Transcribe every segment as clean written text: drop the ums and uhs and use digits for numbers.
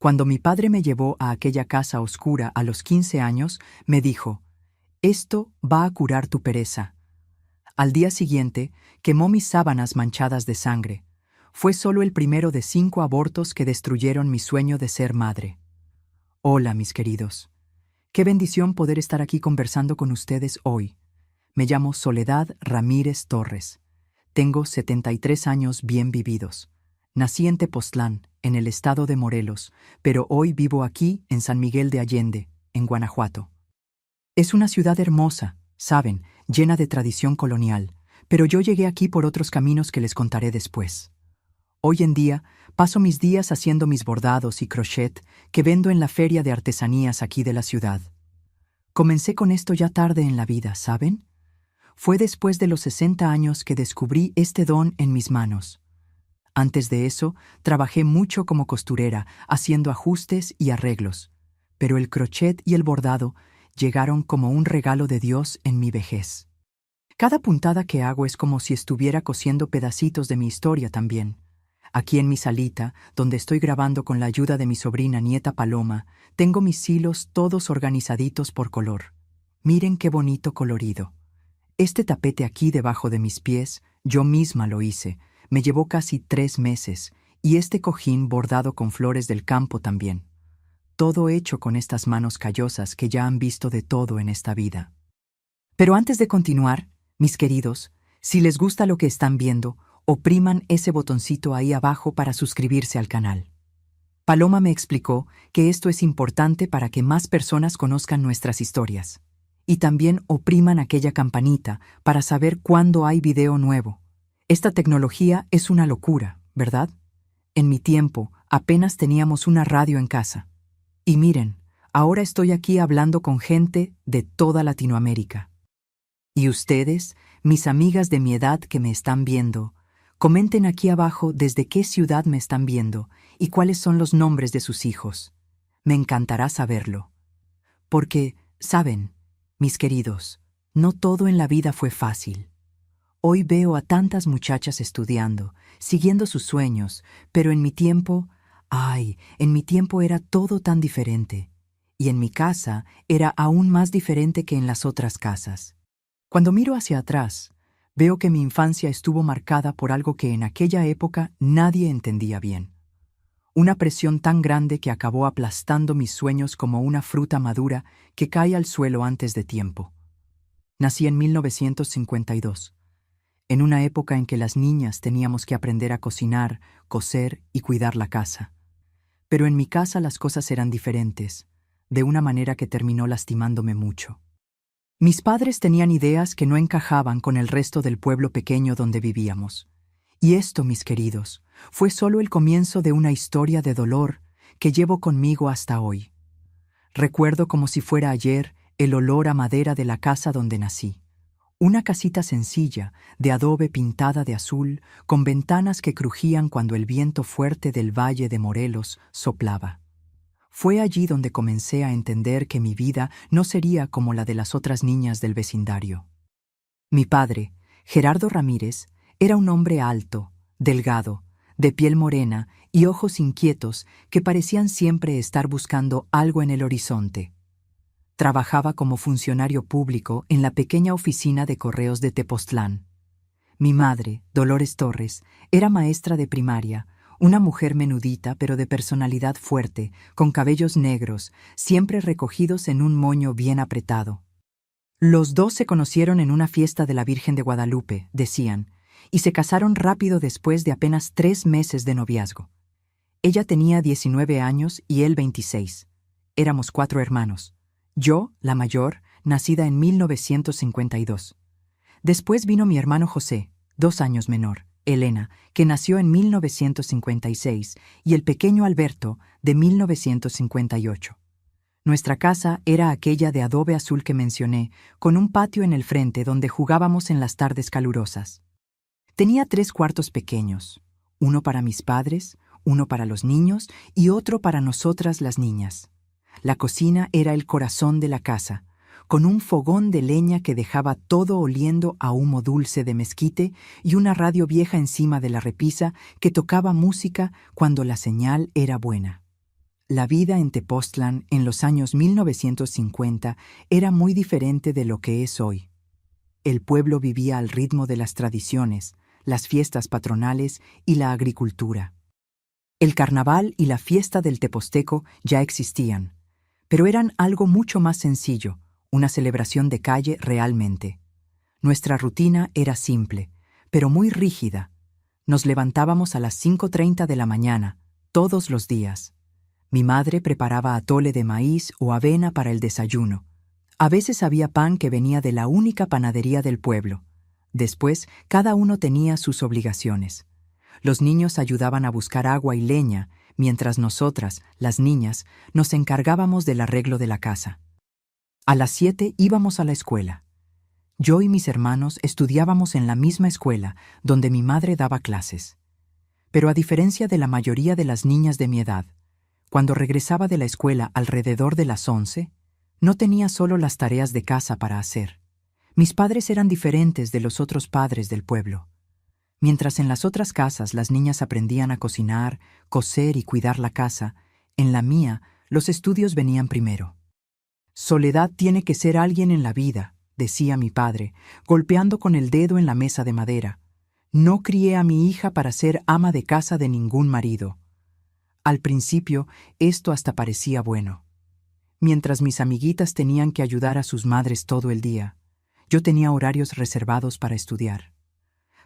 Cuando mi padre me llevó a aquella casa oscura a los 15 años, me dijo: «Esto va a curar tu pereza». Al día siguiente, quemó mis sábanas manchadas de sangre. Fue solo el primero de 5 abortos que destruyeron mi sueño de ser madre. Hola, mis queridos. Qué bendición poder estar aquí conversando con ustedes hoy. Me llamo Soledad Ramírez Torres. Tengo 73 años bien vividos. Nací en Tepoztlán, en el estado de Morelos, pero hoy vivo aquí en San Miguel de Allende, en Guanajuato. Es una ciudad hermosa, saben, llena de tradición colonial, pero yo llegué aquí por otros caminos que les contaré después. Hoy en día, paso mis días haciendo mis bordados y crochet que vendo en la feria de artesanías aquí de la ciudad. Comencé con esto ya tarde en la vida, ¿saben? Fue después de los 60 años que descubrí este don en mis manos. Antes de eso, trabajé mucho como costurera, haciendo ajustes y arreglos, pero el crochet y el bordado llegaron como un regalo de Dios en mi vejez. Cada puntada que hago es como si estuviera cosiendo pedacitos de mi historia también. Aquí en mi salita, donde estoy grabando con la ayuda de mi sobrina nieta Paloma, tengo mis hilos todos organizaditos por color. Miren qué bonito colorido. Este tapete aquí debajo de mis pies, yo misma lo hice. Me llevó casi 3 meses, y este cojín bordado con flores del campo también. Todo hecho con estas manos callosas que ya han visto de todo en esta vida. Pero antes de continuar, mis queridos, si les gusta lo que están viendo, opriman ese botoncito ahí abajo para suscribirse al canal. Paloma me explicó que esto es importante para que más personas conozcan nuestras historias. Y también opriman aquella campanita para saber cuándo hay video nuevo. Esta tecnología es una locura, ¿verdad? En mi tiempo, apenas teníamos una radio en casa. Y miren, ahora estoy aquí hablando con gente de toda Latinoamérica. Y ustedes, mis amigas de mi edad que me están viendo, comenten aquí abajo desde qué ciudad me están viendo y cuáles son los nombres de sus hijos. Me encantará saberlo. Porque, ¿saben? Mis queridos, no todo en la vida fue fácil. Hoy veo a tantas muchachas estudiando, siguiendo sus sueños, pero en mi tiempo, en mi tiempo era todo tan diferente. Y en mi casa era aún más diferente que en las otras casas. Cuando miro hacia atrás, veo que mi infancia estuvo marcada por algo que en aquella época nadie entendía bien. Una presión tan grande que acabó aplastando mis sueños como una fruta madura que cae al suelo antes de tiempo. Nací en 1952, en una época en que las niñas teníamos que aprender a cocinar, coser y cuidar la casa. Pero en mi casa las cosas eran diferentes, de una manera que terminó lastimándome mucho. Mis padres tenían ideas que no encajaban con el resto del pueblo pequeño donde vivíamos. Y esto, mis queridos, fue solo el comienzo de una historia de dolor que llevo conmigo hasta hoy. Recuerdo como si fuera ayer el olor a madera de la casa donde nací. Una casita sencilla, de adobe pintada de azul, con ventanas que crujían cuando el viento fuerte del valle de Morelos soplaba. Fue allí donde comencé a entender que mi vida no sería como la de las otras niñas del vecindario. Mi padre, Gerardo Ramírez, era un hombre alto, delgado, de piel morena y ojos inquietos que parecían siempre estar buscando algo en el horizonte. Trabajaba como funcionario público en la pequeña oficina de correos de Tepoztlán. Mi madre, Dolores Torres, era maestra de primaria, una mujer menudita pero de personalidad fuerte, con cabellos negros, siempre recogidos en un moño bien apretado. Los dos se conocieron en una fiesta de la Virgen de Guadalupe, decían, y se casaron rápido después de apenas 3 meses de noviazgo. Ella tenía 19 años y él 26. Éramos 4 hermanos. Yo, la mayor, nacida en 1952. Después vino mi hermano José, 2 años menor, Elena, que nació en 1956, y el pequeño Alberto, de 1958. Nuestra casa era aquella de adobe azul que mencioné, con un patio en el frente donde jugábamos en las tardes calurosas. Tenía 3 cuartos pequeños, uno para mis padres, uno para los niños y otro para nosotras las niñas. La cocina era el corazón de la casa, con un fogón de leña que dejaba todo oliendo a humo dulce de mezquite y una radio vieja encima de la repisa que tocaba música cuando la señal era buena. La vida en Tepoztlán en los años 1950 era muy diferente de lo que es hoy. El pueblo vivía al ritmo de las tradiciones, las fiestas patronales y la agricultura. El carnaval y la fiesta del Teposteco ya existían, pero eran algo mucho más sencillo, una celebración de calle realmente. Nuestra rutina era simple, pero muy rígida. Nos levantábamos a las 5:30 de la mañana, todos los días. Mi madre preparaba atole de maíz o avena para el desayuno. A veces había pan que venía de la única panadería del pueblo. Después, cada uno tenía sus obligaciones. Los niños ayudaban a buscar agua y leña, mientras nosotras, las niñas, nos encargábamos del arreglo de la casa. A las 7 íbamos a la escuela. Yo y mis hermanos estudiábamos en la misma escuela, donde mi madre daba clases. Pero a diferencia de la mayoría de las niñas de mi edad, cuando regresaba de la escuela alrededor de las 11, no tenía solo las tareas de casa para hacer. Mis padres eran diferentes de los otros padres del pueblo. Mientras en las otras casas las niñas aprendían a cocinar, coser y cuidar la casa, en la mía los estudios venían primero. Soledad tiene que ser alguien en la vida, decía mi padre, golpeando con el dedo en la mesa de madera. No crié a mi hija para ser ama de casa de ningún marido. Al principio, esto hasta parecía bueno. Mientras mis amiguitas tenían que ayudar a sus madres todo el día, yo tenía horarios reservados para estudiar.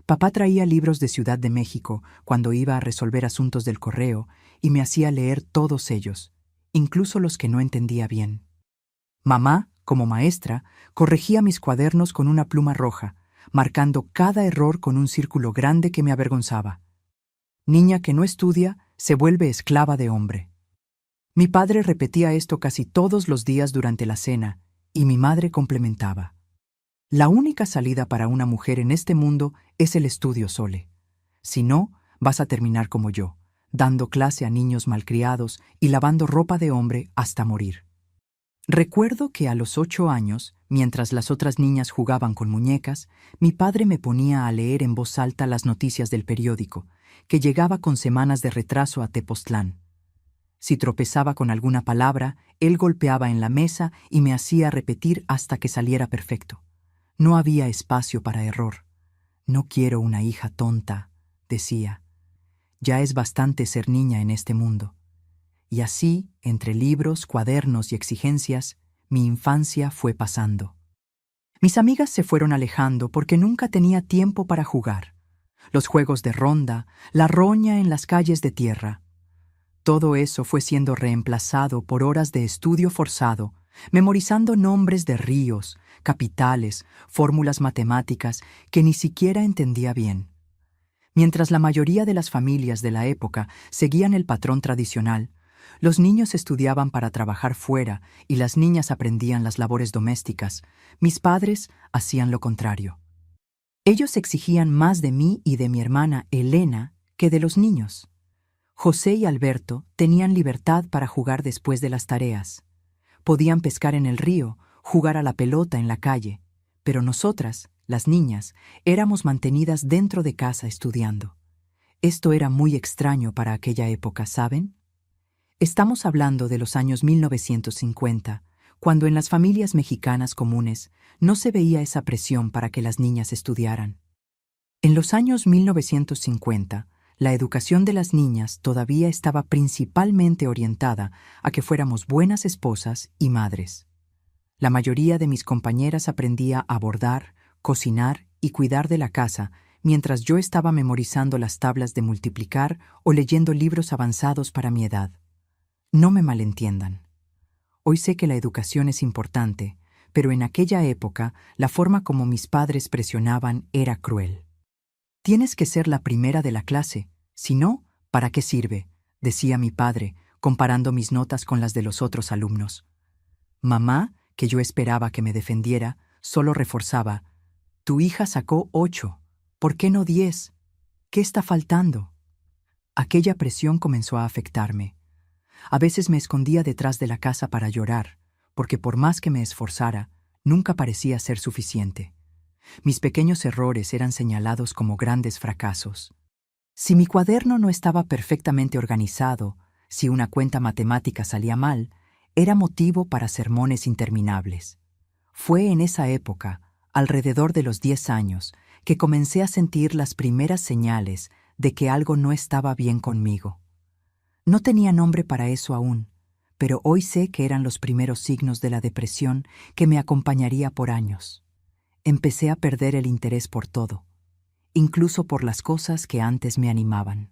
Papá traía libros de Ciudad de México cuando iba a resolver asuntos del correo y me hacía leer todos ellos, incluso los que no entendía bien. Mamá, como maestra, corregía mis cuadernos con una pluma roja, marcando cada error con un círculo grande que me avergonzaba. Niña que no estudia se vuelve esclava de hombre. Mi padre repetía esto casi todos los días durante la cena, y mi madre complementaba. La única salida para una mujer en este mundo es el estudio, Sole. Si no, vas a terminar como yo, dando clase a niños malcriados y lavando ropa de hombre hasta morir. Recuerdo que a los 8 años, mientras las otras niñas jugaban con muñecas, mi padre me ponía a leer en voz alta las noticias del periódico, que llegaba con semanas de retraso a Tepoztlán. Si tropezaba con alguna palabra, él golpeaba en la mesa y me hacía repetir hasta que saliera perfecto. No había espacio para error. No quiero una hija tonta, decía. Ya es bastante ser niña en este mundo. Y así, entre libros, cuadernos y exigencias, mi infancia fue pasando. Mis amigas se fueron alejando porque nunca tenía tiempo para jugar. Los juegos de ronda, la roña en las calles de tierra. Todo eso fue siendo reemplazado por horas de estudio forzado, memorizando nombres de ríos, capitales, fórmulas matemáticas que ni siquiera entendía bien. Mientras la mayoría de las familias de la época seguían el patrón tradicional, los niños estudiaban para trabajar fuera y las niñas aprendían las labores domésticas. Mis padres hacían lo contrario. Ellos exigían más de mí y de mi hermana Elena que de los niños. José y Alberto tenían libertad para jugar después de las tareas. Podían pescar en el río, jugar a la pelota en la calle, pero nosotras, las niñas, éramos mantenidas dentro de casa estudiando. Esto era muy extraño para aquella época, ¿saben? Estamos hablando de los años 1950, cuando en las familias mexicanas comunes no se veía esa presión para que las niñas estudiaran. En los años 1950, la educación de las niñas todavía estaba principalmente orientada a que fuéramos buenas esposas y madres. La mayoría de mis compañeras aprendía a bordar, cocinar y cuidar de la casa, mientras yo estaba memorizando las tablas de multiplicar o leyendo libros avanzados para mi edad. No me malentiendan. Hoy sé que la educación es importante, pero en aquella época la forma como mis padres presionaban era cruel. Tienes que ser la primera de la clase, si no, ¿para qué sirve?, decía mi padre, comparando mis notas con las de los otros alumnos. Mamá, que yo esperaba que me defendiera, solo reforzaba: tu hija sacó 8, ¿por qué no 10? ¿Qué está faltando? Aquella presión comenzó a afectarme. A veces me escondía detrás de la casa para llorar, porque por más que me esforzara, nunca parecía ser suficiente. Mis pequeños errores eran señalados como grandes fracasos. Si mi cuaderno no estaba perfectamente organizado, Si una cuenta matemática salía mal, era motivo para sermones interminables. Fue en esa época, alrededor de los 10 años, que comencé a sentir las primeras señales de que algo no estaba bien conmigo. No tenía nombre para eso aún, pero hoy sé que eran los primeros signos de la depresión que me acompañaría por años. Empecé a perder el interés por todo, incluso por las cosas que antes me animaban.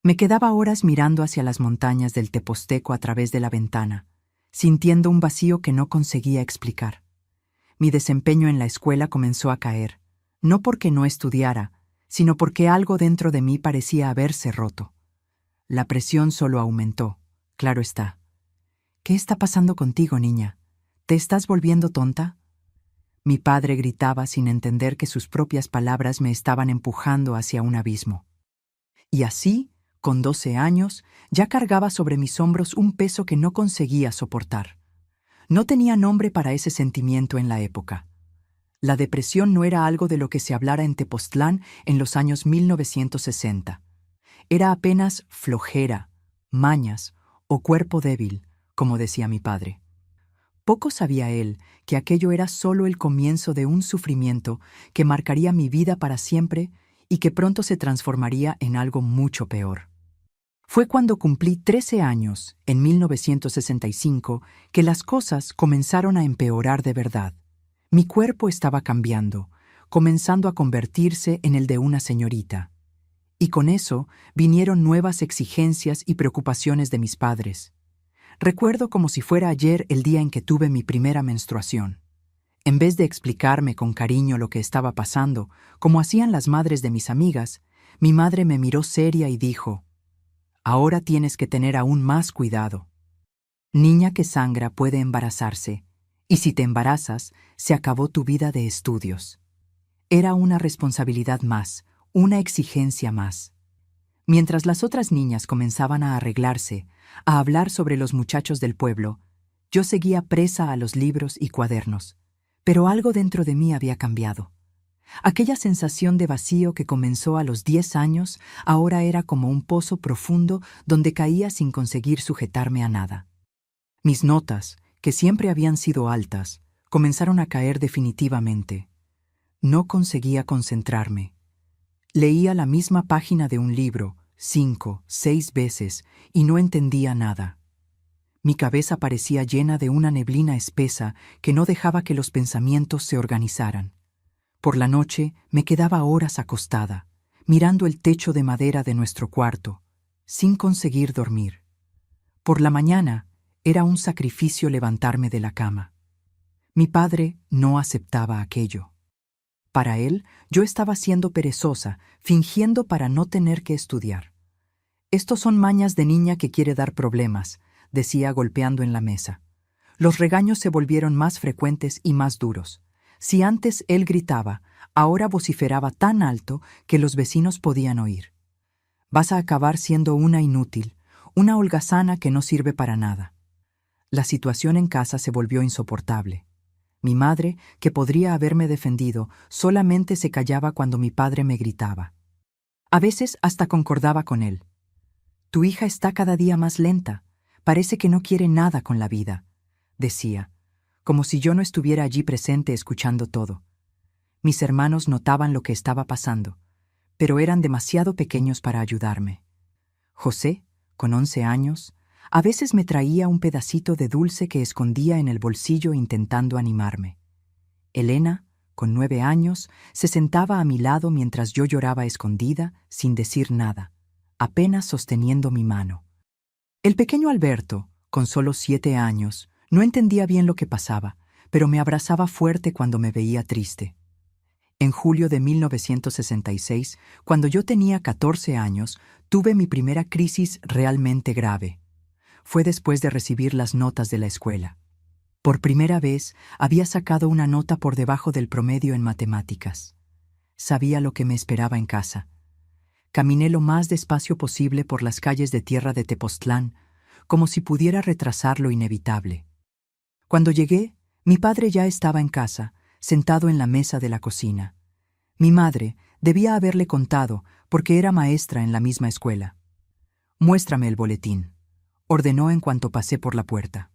Me quedaba horas mirando hacia las montañas del Teposteco a través de la ventana, sintiendo un vacío que no conseguía explicar. Mi desempeño en la escuela comenzó a caer, no porque no estudiara, sino porque algo dentro de mí parecía haberse roto. La presión solo aumentó, claro está. ¿Qué está pasando contigo, niña? ¿Te estás volviendo tonta? Mi padre gritaba sin entender que sus propias palabras me estaban empujando hacia un abismo. Y así, con 12 años, ya cargaba sobre mis hombros un peso que no conseguía soportar. No tenía nombre para ese sentimiento en la época. La depresión no era algo de lo que se hablara en Tepoztlán en los años 1960. Era apenas flojera, mañas o cuerpo débil, como decía mi padre. Poco sabía él que aquello era solo el comienzo de un sufrimiento que marcaría mi vida para siempre y que pronto se transformaría en algo mucho peor. Fue cuando cumplí 13 años, en 1965, que las cosas comenzaron a empeorar de verdad. Mi cuerpo estaba cambiando, comenzando a convertirse en el de una señorita. Y con eso vinieron nuevas exigencias y preocupaciones de mis padres. Recuerdo como si fuera ayer el día en que tuve mi primera menstruación. En vez de explicarme con cariño lo que estaba pasando, como hacían las madres de mis amigas, mi madre me miró seria y dijo: «Ahora tienes que tener aún más cuidado. Niña que sangra puede embarazarse, y si te embarazas, se acabó tu vida de estudios». Era una responsabilidad más, una exigencia más. Mientras las otras niñas comenzaban a arreglarse, a hablar sobre los muchachos del pueblo, yo seguía presa a los libros y cuadernos. Pero algo dentro de mí había cambiado. Aquella sensación de vacío que comenzó a los 10 años ahora era como un pozo profundo donde caía sin conseguir sujetarme a nada. Mis notas, que siempre habían sido altas, comenzaron a caer definitivamente. No conseguía concentrarme. Leía la misma página de un libro 5, 6 veces y no entendía nada. Mi cabeza parecía llena de una neblina espesa que no dejaba que los pensamientos se organizaran. Por la noche me quedaba horas acostada, mirando el techo de madera de nuestro cuarto, sin conseguir dormir. Por la mañana era un sacrificio levantarme de la cama. Mi padre no aceptaba aquello. Para él, yo estaba siendo perezosa, fingiendo para no tener que estudiar. «Estos son mañas de niña que quiere dar problemas», decía golpeando en la mesa. Los regaños se volvieron más frecuentes y más duros. Si antes él gritaba, ahora vociferaba tan alto que los vecinos podían oír. «Vas a acabar siendo una inútil, una holgazana que no sirve para nada». La situación en casa se volvió insoportable. Mi madre, que podría haberme defendido, solamente se callaba cuando mi padre me gritaba. A veces hasta concordaba con él. «Tu hija está cada día más lenta. Parece que no quiere nada con la vida», decía, como si yo no estuviera allí presente escuchando todo. Mis hermanos notaban lo que estaba pasando, pero eran demasiado pequeños para ayudarme. José, con 11 años, a veces me traía un pedacito de dulce que escondía en el bolsillo intentando animarme. Elena, con 9 años, se sentaba a mi lado mientras yo lloraba escondida, sin decir nada, apenas sosteniendo mi mano. El pequeño Alberto, con solo 7 años, no entendía bien lo que pasaba, pero me abrazaba fuerte cuando me veía triste. En julio de 1966, cuando yo tenía 14 años, tuve mi primera crisis realmente grave. Fue después de recibir las notas de la escuela. Por primera vez había sacado una nota por debajo del promedio en matemáticas. Sabía lo que me esperaba en casa. Caminé lo más despacio posible por las calles de tierra de Tepoztlán, como si pudiera retrasar lo inevitable. Cuando llegué, mi padre ya estaba en casa, sentado en la mesa de la cocina. Mi madre debía haberle contado, porque era maestra en la misma escuela. «Muéstrame el boletín», ordenó en cuanto pasé por la puerta.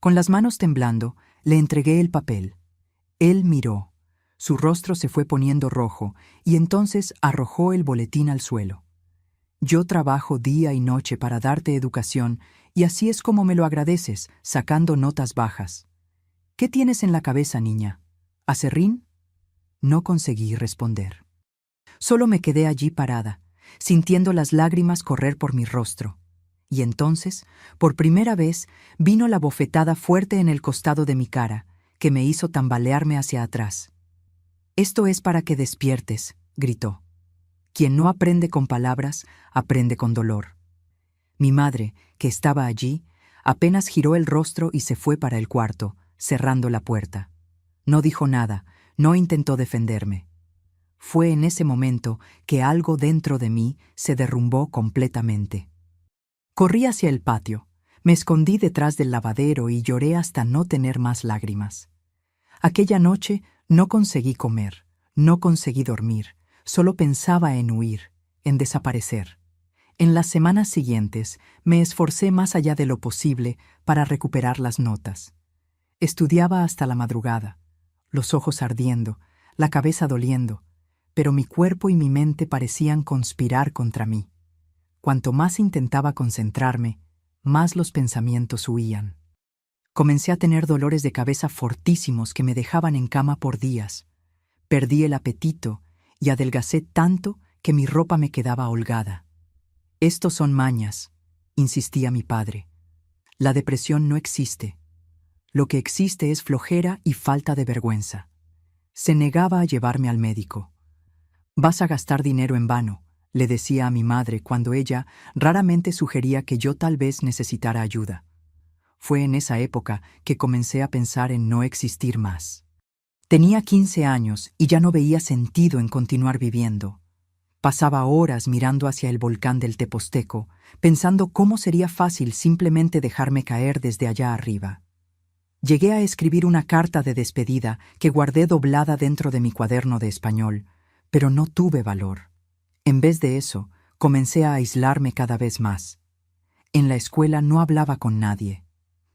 Con las manos temblando, le entregué el papel. Él miró. Su rostro se fue poniendo rojo y entonces arrojó el boletín al suelo. Yo trabajo día y noche para darte educación y así es como me lo agradeces, sacando notas bajas. ¿Qué tienes en la cabeza, niña? ¿Aserrín? No conseguí responder. Solo me quedé allí parada, sintiendo las lágrimas correr por mi rostro. Y entonces, por primera vez, vino la bofetada fuerte en el costado de mi cara, que me hizo tambalearme hacia atrás. «Esto es para que despiertes», gritó. «Quien no aprende con palabras, aprende con dolor». Mi madre, que estaba allí, apenas giró el rostro y se fue para el cuarto, cerrando la puerta. No dijo nada, no intentó defenderme. Fue en ese momento que algo dentro de mí se derrumbó completamente. Corrí hacia el patio, me escondí detrás del lavadero y lloré hasta no tener más lágrimas. Aquella noche no conseguí comer, no conseguí dormir, solo pensaba en huir, en desaparecer. En las semanas siguientes me esforcé más allá de lo posible para recuperar las notas. Estudiaba hasta la madrugada, los ojos ardiendo, la cabeza doliendo, pero mi cuerpo y mi mente parecían conspirar contra mí. Cuanto más intentaba concentrarme, más los pensamientos huían. Comencé a tener dolores de cabeza fortísimos que me dejaban en cama por días. Perdí el apetito y adelgacé tanto que mi ropa me quedaba holgada. «Estos son mañas», insistía mi padre. «La depresión no existe. Lo que existe es flojera y falta de vergüenza». Se negaba a llevarme al médico. «Vas a gastar dinero en vano», le decía a mi madre cuando ella raramente sugería que yo tal vez necesitara ayuda. Fue en esa época que comencé a pensar en no existir más. Tenía 15 años y ya no veía sentido en continuar viviendo. Pasaba horas mirando hacia el volcán del Teposteco, pensando cómo sería fácil simplemente dejarme caer desde allá arriba. Llegué a escribir una carta de despedida que guardé doblada dentro de mi cuaderno de español, pero no tuve valor. En vez de eso, comencé a aislarme cada vez más. En la escuela no hablaba con nadie.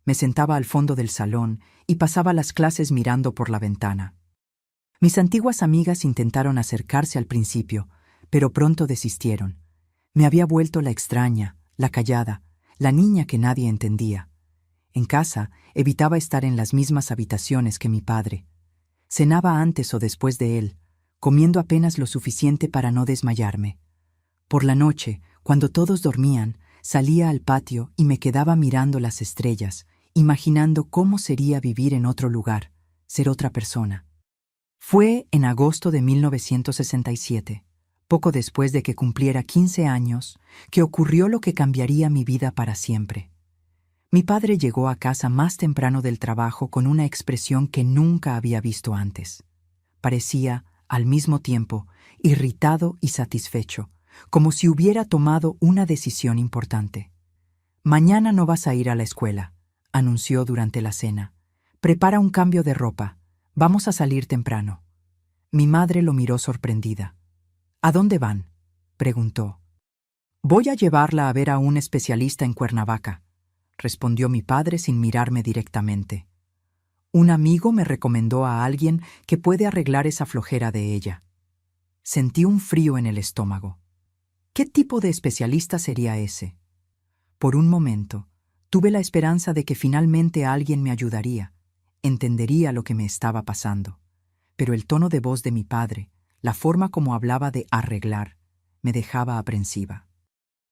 Me sentaba al fondo del salón y pasaba las clases mirando por la ventana. Mis antiguas amigas intentaron acercarse al principio, pero pronto desistieron. Me había vuelto la extraña, la callada, la niña que nadie entendía. En casa, evitaba estar en las mismas habitaciones que mi padre. Cenaba antes o después de él, comiendo apenas lo suficiente para no desmayarme. Por la noche, cuando todos dormían, salía al patio y me quedaba mirando las estrellas, imaginando cómo sería vivir en otro lugar, ser otra persona. Fue en agosto de 1967, poco después de que cumpliera 15 años, que ocurrió lo que cambiaría mi vida para siempre. Mi padre llegó a casa más temprano del trabajo con una expresión que nunca había visto antes. Parecía, al mismo tiempo, irritado y satisfecho, como si hubiera tomado una decisión importante. «Mañana no vas a ir a la escuela», anunció durante la cena. «Prepara un cambio de ropa. Vamos a salir temprano». Mi madre lo miró sorprendida. «¿A dónde van?», preguntó. «Voy a llevarla a ver a un especialista en Cuernavaca», respondió mi padre sin mirarme directamente. «Un amigo me recomendó a alguien que puede arreglar esa flojera de ella». Sentí un frío en el estómago. ¿Qué tipo de especialista sería ese? Por un momento, tuve la esperanza de que finalmente alguien me ayudaría, entendería lo que me estaba pasando. Pero el tono de voz de mi padre, la forma como hablaba de arreglar, me dejaba aprensiva.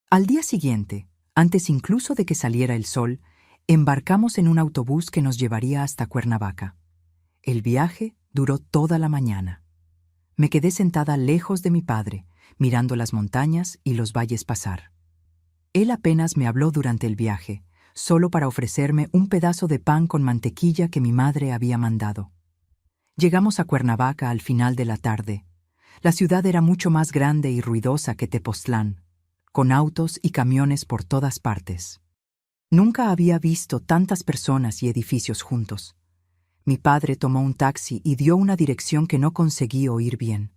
Al día siguiente, antes incluso de que saliera el sol, embarcamos en un autobús que nos llevaría hasta Cuernavaca. El viaje duró toda la mañana. Me quedé sentada lejos de mi padre, mirando las montañas y los valles pasar. Él apenas me habló durante el viaje, solo para ofrecerme un pedazo de pan con mantequilla que mi madre había mandado. Llegamos a Cuernavaca al final de la tarde. La ciudad era mucho más grande y ruidosa que Tepoztlán, con autos y camiones por todas partes. Nunca había visto tantas personas y edificios juntos. Mi padre tomó un taxi y dio una dirección que no conseguí oír bien.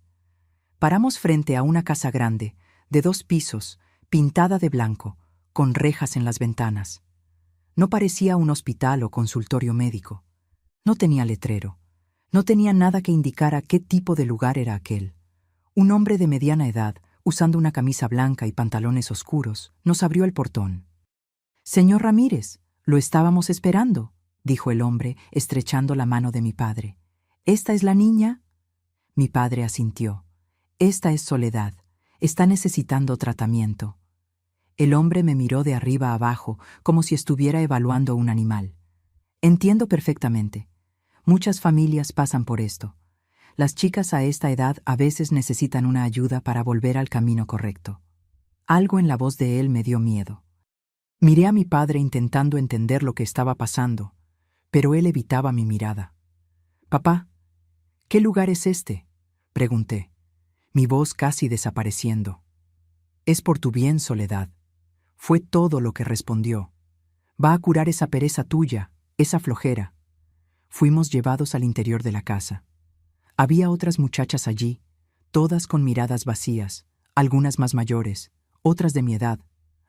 Paramos frente a una casa grande, de 2 pisos, pintada de blanco, con rejas en las ventanas. No parecía un hospital o consultorio médico. No tenía letrero. No tenía nada que indicara qué tipo de lugar era aquel. Un hombre de mediana edad, usando una camisa blanca y pantalones oscuros, nos abrió el portón. «Señor Ramírez, lo estábamos esperando», dijo el hombre, estrechando la mano de mi padre. «¿Esta es la niña?» Mi padre asintió. «Esta es Soledad. Está necesitando tratamiento». El hombre me miró de arriba a abajo, como si estuviera evaluando un animal. «Entiendo perfectamente. Muchas familias pasan por esto. Las chicas a esta edad a veces necesitan una ayuda para volver al camino correcto». Algo en la voz de él me dio miedo. Miré a mi padre intentando entender lo que estaba pasando, pero él evitaba mi mirada. «Papá, ¿qué lugar es este?», pregunté, mi voz casi desapareciendo. «Es por tu bien, Soledad», fue todo lo que respondió. «Va a curar esa pereza tuya, esa flojera». Fuimos llevados al interior de la casa. Había otras muchachas allí, todas con miradas vacías, algunas más mayores, otras de mi edad.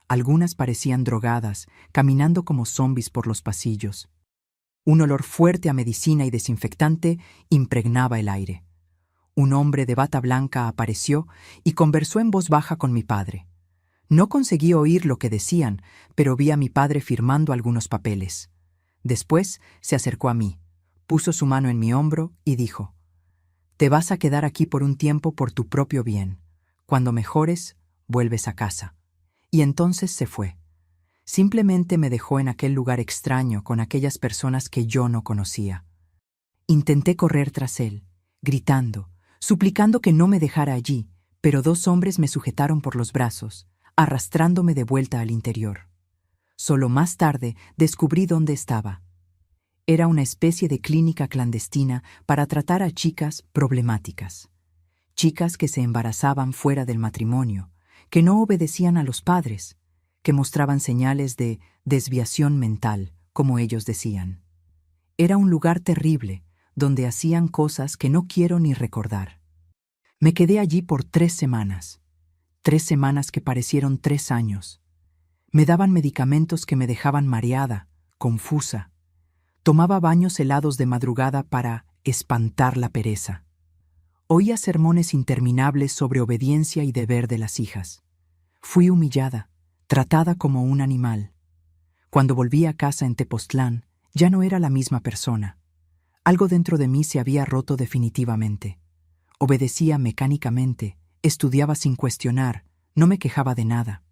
Algunas parecían drogadas, caminando como zombis por los pasillos. Un olor fuerte a medicina y desinfectante impregnaba el aire. Un hombre de bata blanca apareció y conversó en voz baja con mi padre. No conseguí oír lo que decían, pero vi a mi padre firmando algunos papeles. Después se acercó a mí, puso su mano en mi hombro y dijo: «Te vas a quedar aquí por un tiempo por tu propio bien. Cuando mejores, vuelves a casa». Y entonces se fue. Simplemente me dejó en aquel lugar extraño con aquellas personas que yo no conocía. Intenté correr tras él, gritando, suplicando que no me dejara allí, pero dos hombres me sujetaron por los brazos, arrastrándome de vuelta al interior. Solo más tarde descubrí dónde estaba. Era una especie de clínica clandestina para tratar a chicas problemáticas. Chicas que se embarazaban fuera del matrimonio, que no obedecían a los padres, que mostraban señales de desviación mental, como ellos decían. Era un lugar terrible, donde hacían cosas que no quiero ni recordar. Me quedé allí por 3 semanas. 3 semanas que parecieron 3 años. Me daban medicamentos que me dejaban mareada, confusa. Tomaba baños helados de madrugada para espantar la pereza. Oía sermones interminables sobre obediencia y deber de las hijas. Fui humillada, tratada como un animal. Cuando volví a casa en Tepoztlán, ya no era la misma persona. Algo dentro de mí se había roto definitivamente. Obedecía mecánicamente, estudiaba sin cuestionar, no me quejaba de nada.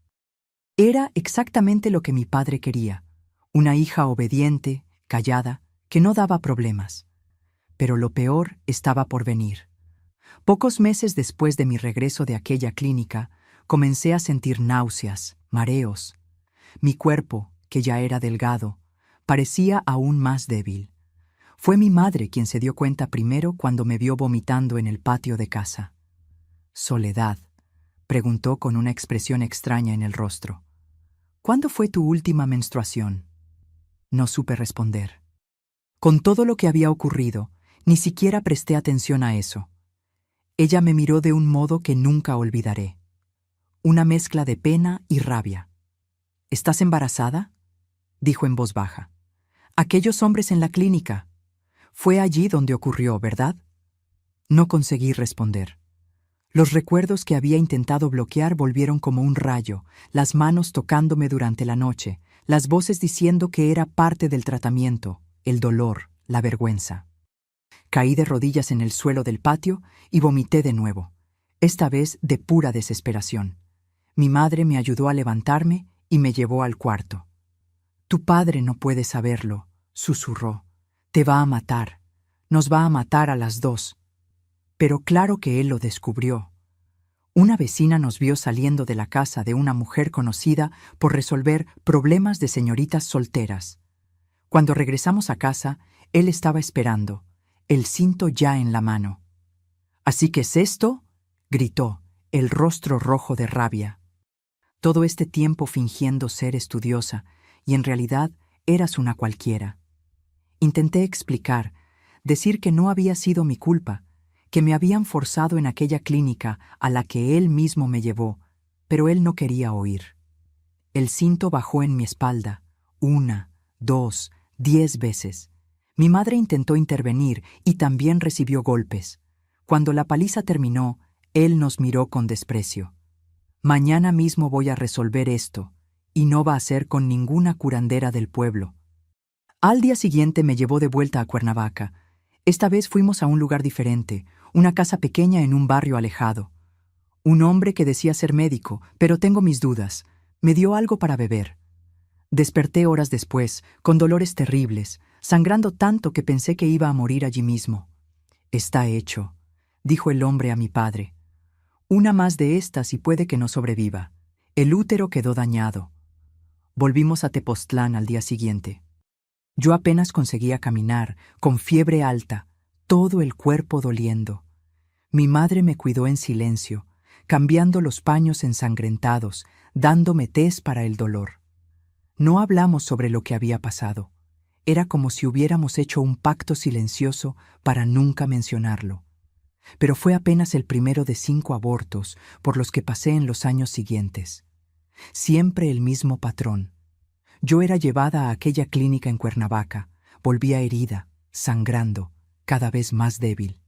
Era exactamente lo que mi padre quería, una hija obediente, callada, que no daba problemas. Pero lo peor estaba por venir. Pocos meses después de mi regreso de aquella clínica, comencé a sentir náuseas, mareos. Mi cuerpo, que ya era delgado, parecía aún más débil. Fue mi madre quien se dio cuenta primero cuando me vio vomitando en el patio de casa. «Soledad», preguntó con una expresión extraña en el rostro. «¿Cuándo fue tu última menstruación?» No supe responder. Con todo lo que había ocurrido, ni siquiera presté atención a eso. Ella me miró de un modo que nunca olvidaré. Una mezcla de pena y rabia. «¿Estás embarazada?», dijo en voz baja. «Aquellos hombres en la clínica. Fue allí donde ocurrió, ¿verdad?». No conseguí responder. Los recuerdos que había intentado bloquear volvieron como un rayo, las manos tocándome durante la noche, las voces diciendo que era parte del tratamiento, el dolor, la vergüenza. Caí de rodillas en el suelo del patio y vomité de nuevo, esta vez de pura desesperación. Mi madre me ayudó a levantarme y me llevó al cuarto. «Tu padre no puede saberlo», susurró. «Te va a matar. Nos va a matar a las dos». Pero claro que él lo descubrió. Una vecina nos vio saliendo de la casa de una mujer conocida por resolver problemas de señoritas solteras. Cuando regresamos a casa, él estaba esperando, el cinto ya en la mano. «¿Así que es esto?», gritó, el rostro rojo de rabia. Todo este tiempo fingiendo ser estudiosa, y en realidad eras una cualquiera. Intenté explicar, decir que no había sido mi culpa, que me habían forzado en aquella clínica a la que él mismo me llevó, pero él no quería oír. El cinto bajó en mi espalda, 1, 2, 10 veces. Mi madre intentó intervenir y también recibió golpes. Cuando la paliza terminó, él nos miró con desprecio. Mañana mismo voy a resolver esto, y no va a ser con ninguna curandera del pueblo. Al día siguiente me llevó de vuelta a Cuernavaca. Esta vez fuimos a un lugar diferente, una casa pequeña en un barrio alejado. Un hombre que decía ser médico, pero tengo mis dudas, me dio algo para beber. Desperté horas después, con dolores terribles, sangrando tanto que pensé que iba a morir allí mismo. «Está hecho», dijo el hombre a mi padre. «Una más de estas y puede que no sobreviva. El útero quedó dañado». Volvimos a Tepoztlán al día siguiente. Yo apenas conseguía caminar, con fiebre alta, todo el cuerpo doliendo. Mi madre me cuidó en silencio, cambiando los paños ensangrentados, dándome tés para el dolor. No hablamos sobre lo que había pasado. Era como si hubiéramos hecho un pacto silencioso para nunca mencionarlo. Pero fue apenas el primero de 5 abortos por los que pasé en los años siguientes. Siempre el mismo patrón. Yo era llevada a aquella clínica en Cuernavaca, volvía herida, sangrando, cada vez más débil.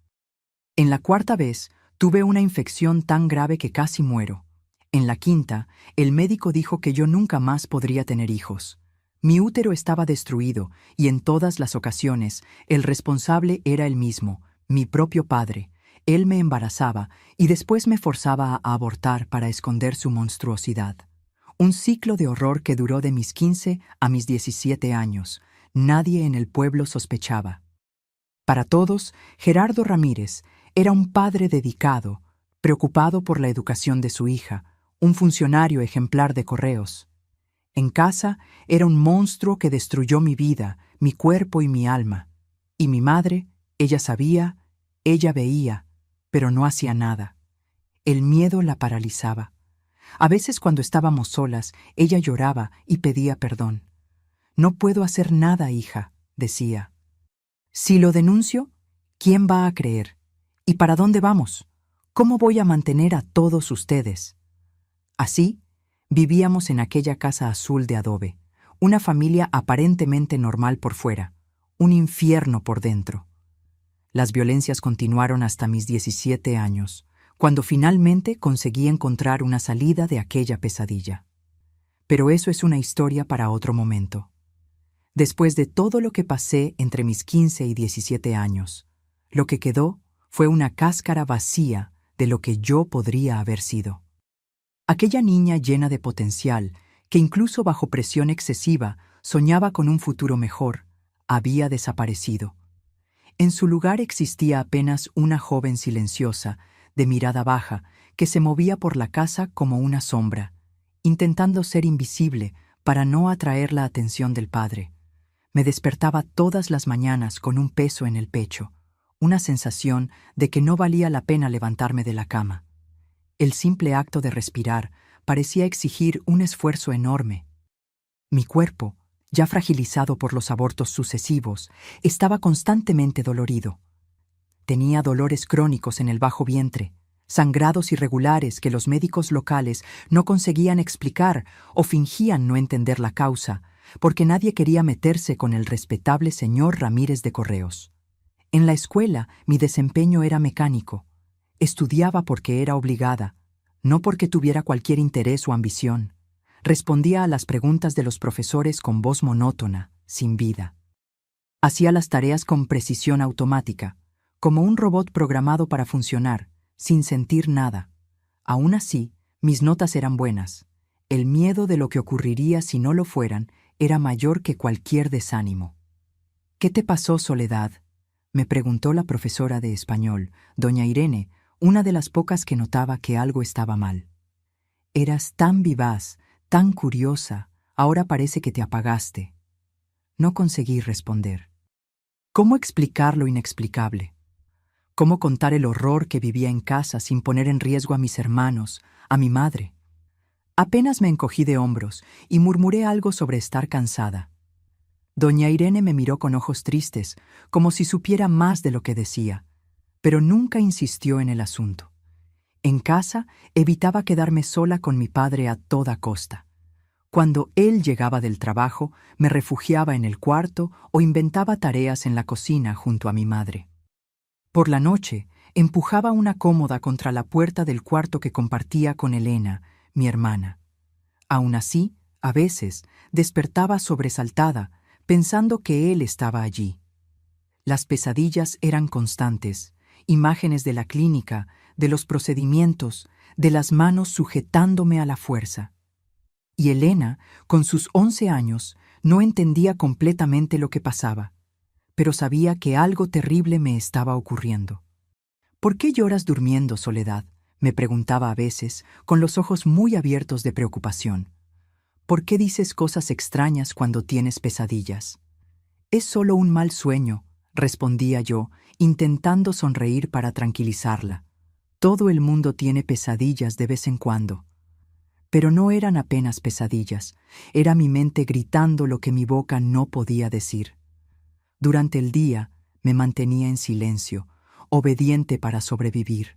En la 4ª vez, tuve una infección tan grave que casi muero. En la 5ª, el médico dijo que yo nunca más podría tener hijos. Mi útero estaba destruido y en todas las ocasiones el responsable era el mismo, mi propio padre. Él me embarazaba y después me forzaba a abortar para esconder su monstruosidad. Un ciclo de horror que duró de mis 15 a mis 17 años. Nadie en el pueblo sospechaba. Para todos, Gerardo Ramírez era un padre dedicado, preocupado por la educación de su hija, un funcionario ejemplar de correos. En casa era un monstruo que destruyó mi vida, mi cuerpo y mi alma. Y mi madre, ella sabía, ella veía, pero no hacía nada. El miedo la paralizaba. A veces cuando estábamos solas, ella lloraba y pedía perdón. «No puedo hacer nada, hija», decía. «Si lo denuncio, ¿quién va a creer? ¿Y para dónde vamos? ¿Cómo voy a mantener a todos ustedes?» Así, vivíamos en aquella casa azul de adobe, una familia aparentemente normal por fuera, un infierno por dentro. Las violencias continuaron hasta mis 17 años, cuando finalmente conseguí encontrar una salida de aquella pesadilla. Pero eso es una historia para otro momento. Después de todo lo que pasé entre mis 15 y 17 años, lo que quedó fue una cáscara vacía de lo que yo podría haber sido. Aquella niña llena de potencial, que incluso bajo presión excesiva soñaba con un futuro mejor, había desaparecido. En su lugar existía apenas una joven silenciosa, de mirada baja, que se movía por la casa como una sombra, intentando ser invisible para no atraer la atención del padre. Me despertaba todas las mañanas con un peso en el pecho, una sensación de que no valía la pena levantarme de la cama. El simple acto de respirar parecía exigir un esfuerzo enorme. Mi cuerpo, ya fragilizado por los abortos sucesivos, estaba constantemente dolorido. Tenía dolores crónicos en el bajo vientre, sangrados irregulares que los médicos locales no conseguían explicar o fingían no entender la causa, porque nadie quería meterse con el respetable señor Ramírez de Correos. En la escuela mi desempeño era mecánico. Estudiaba porque era obligada, no porque tuviera cualquier interés o ambición. Respondía a las preguntas de los profesores con voz monótona, sin vida. Hacía las tareas con precisión automática, como un robot programado para funcionar, sin sentir nada. Aún así, mis notas eran buenas. El miedo de lo que ocurriría si no lo fueran era mayor que cualquier desánimo. «¿Qué te pasó, Soledad?», me preguntó la profesora de español, doña Irene, una de las pocas que notaba que algo estaba mal. «Eras tan vivaz, tan curiosa, ahora parece que te apagaste». No conseguí responder. ¿Cómo explicar lo inexplicable? ¿Cómo contar el horror que vivía en casa sin poner en riesgo a mis hermanos, a mi madre? Apenas me encogí de hombros y murmuré algo sobre estar cansada. Doña Irene me miró con ojos tristes, como si supiera más de lo que decía, pero nunca insistió en el asunto. En casa evitaba quedarme sola con mi padre a toda costa. Cuando él llegaba del trabajo, me refugiaba en el cuarto o inventaba tareas en la cocina junto a mi madre. Por la noche, empujaba una cómoda contra la puerta del cuarto que compartía con Elena, mi hermana. Aún así, a veces, despertaba sobresaltada, pensando que él estaba allí. Las pesadillas eran constantes, imágenes de la clínica, de los procedimientos, de las manos sujetándome a la fuerza. Y Elena, con sus 11 años, no entendía completamente lo que pasaba, pero sabía que algo terrible me estaba ocurriendo. ¿Por qué lloras durmiendo, Soledad?, me preguntaba a veces, con los ojos muy abiertos de preocupación. ¿Por qué dices cosas extrañas cuando tienes pesadillas? Es solo un mal sueño, respondía yo, intentando sonreír para tranquilizarla. Todo el mundo tiene pesadillas de vez en cuando. Pero no eran apenas pesadillas, era mi mente gritando lo que mi boca no podía decir. Durante el día me mantenía en silencio, obediente para sobrevivir.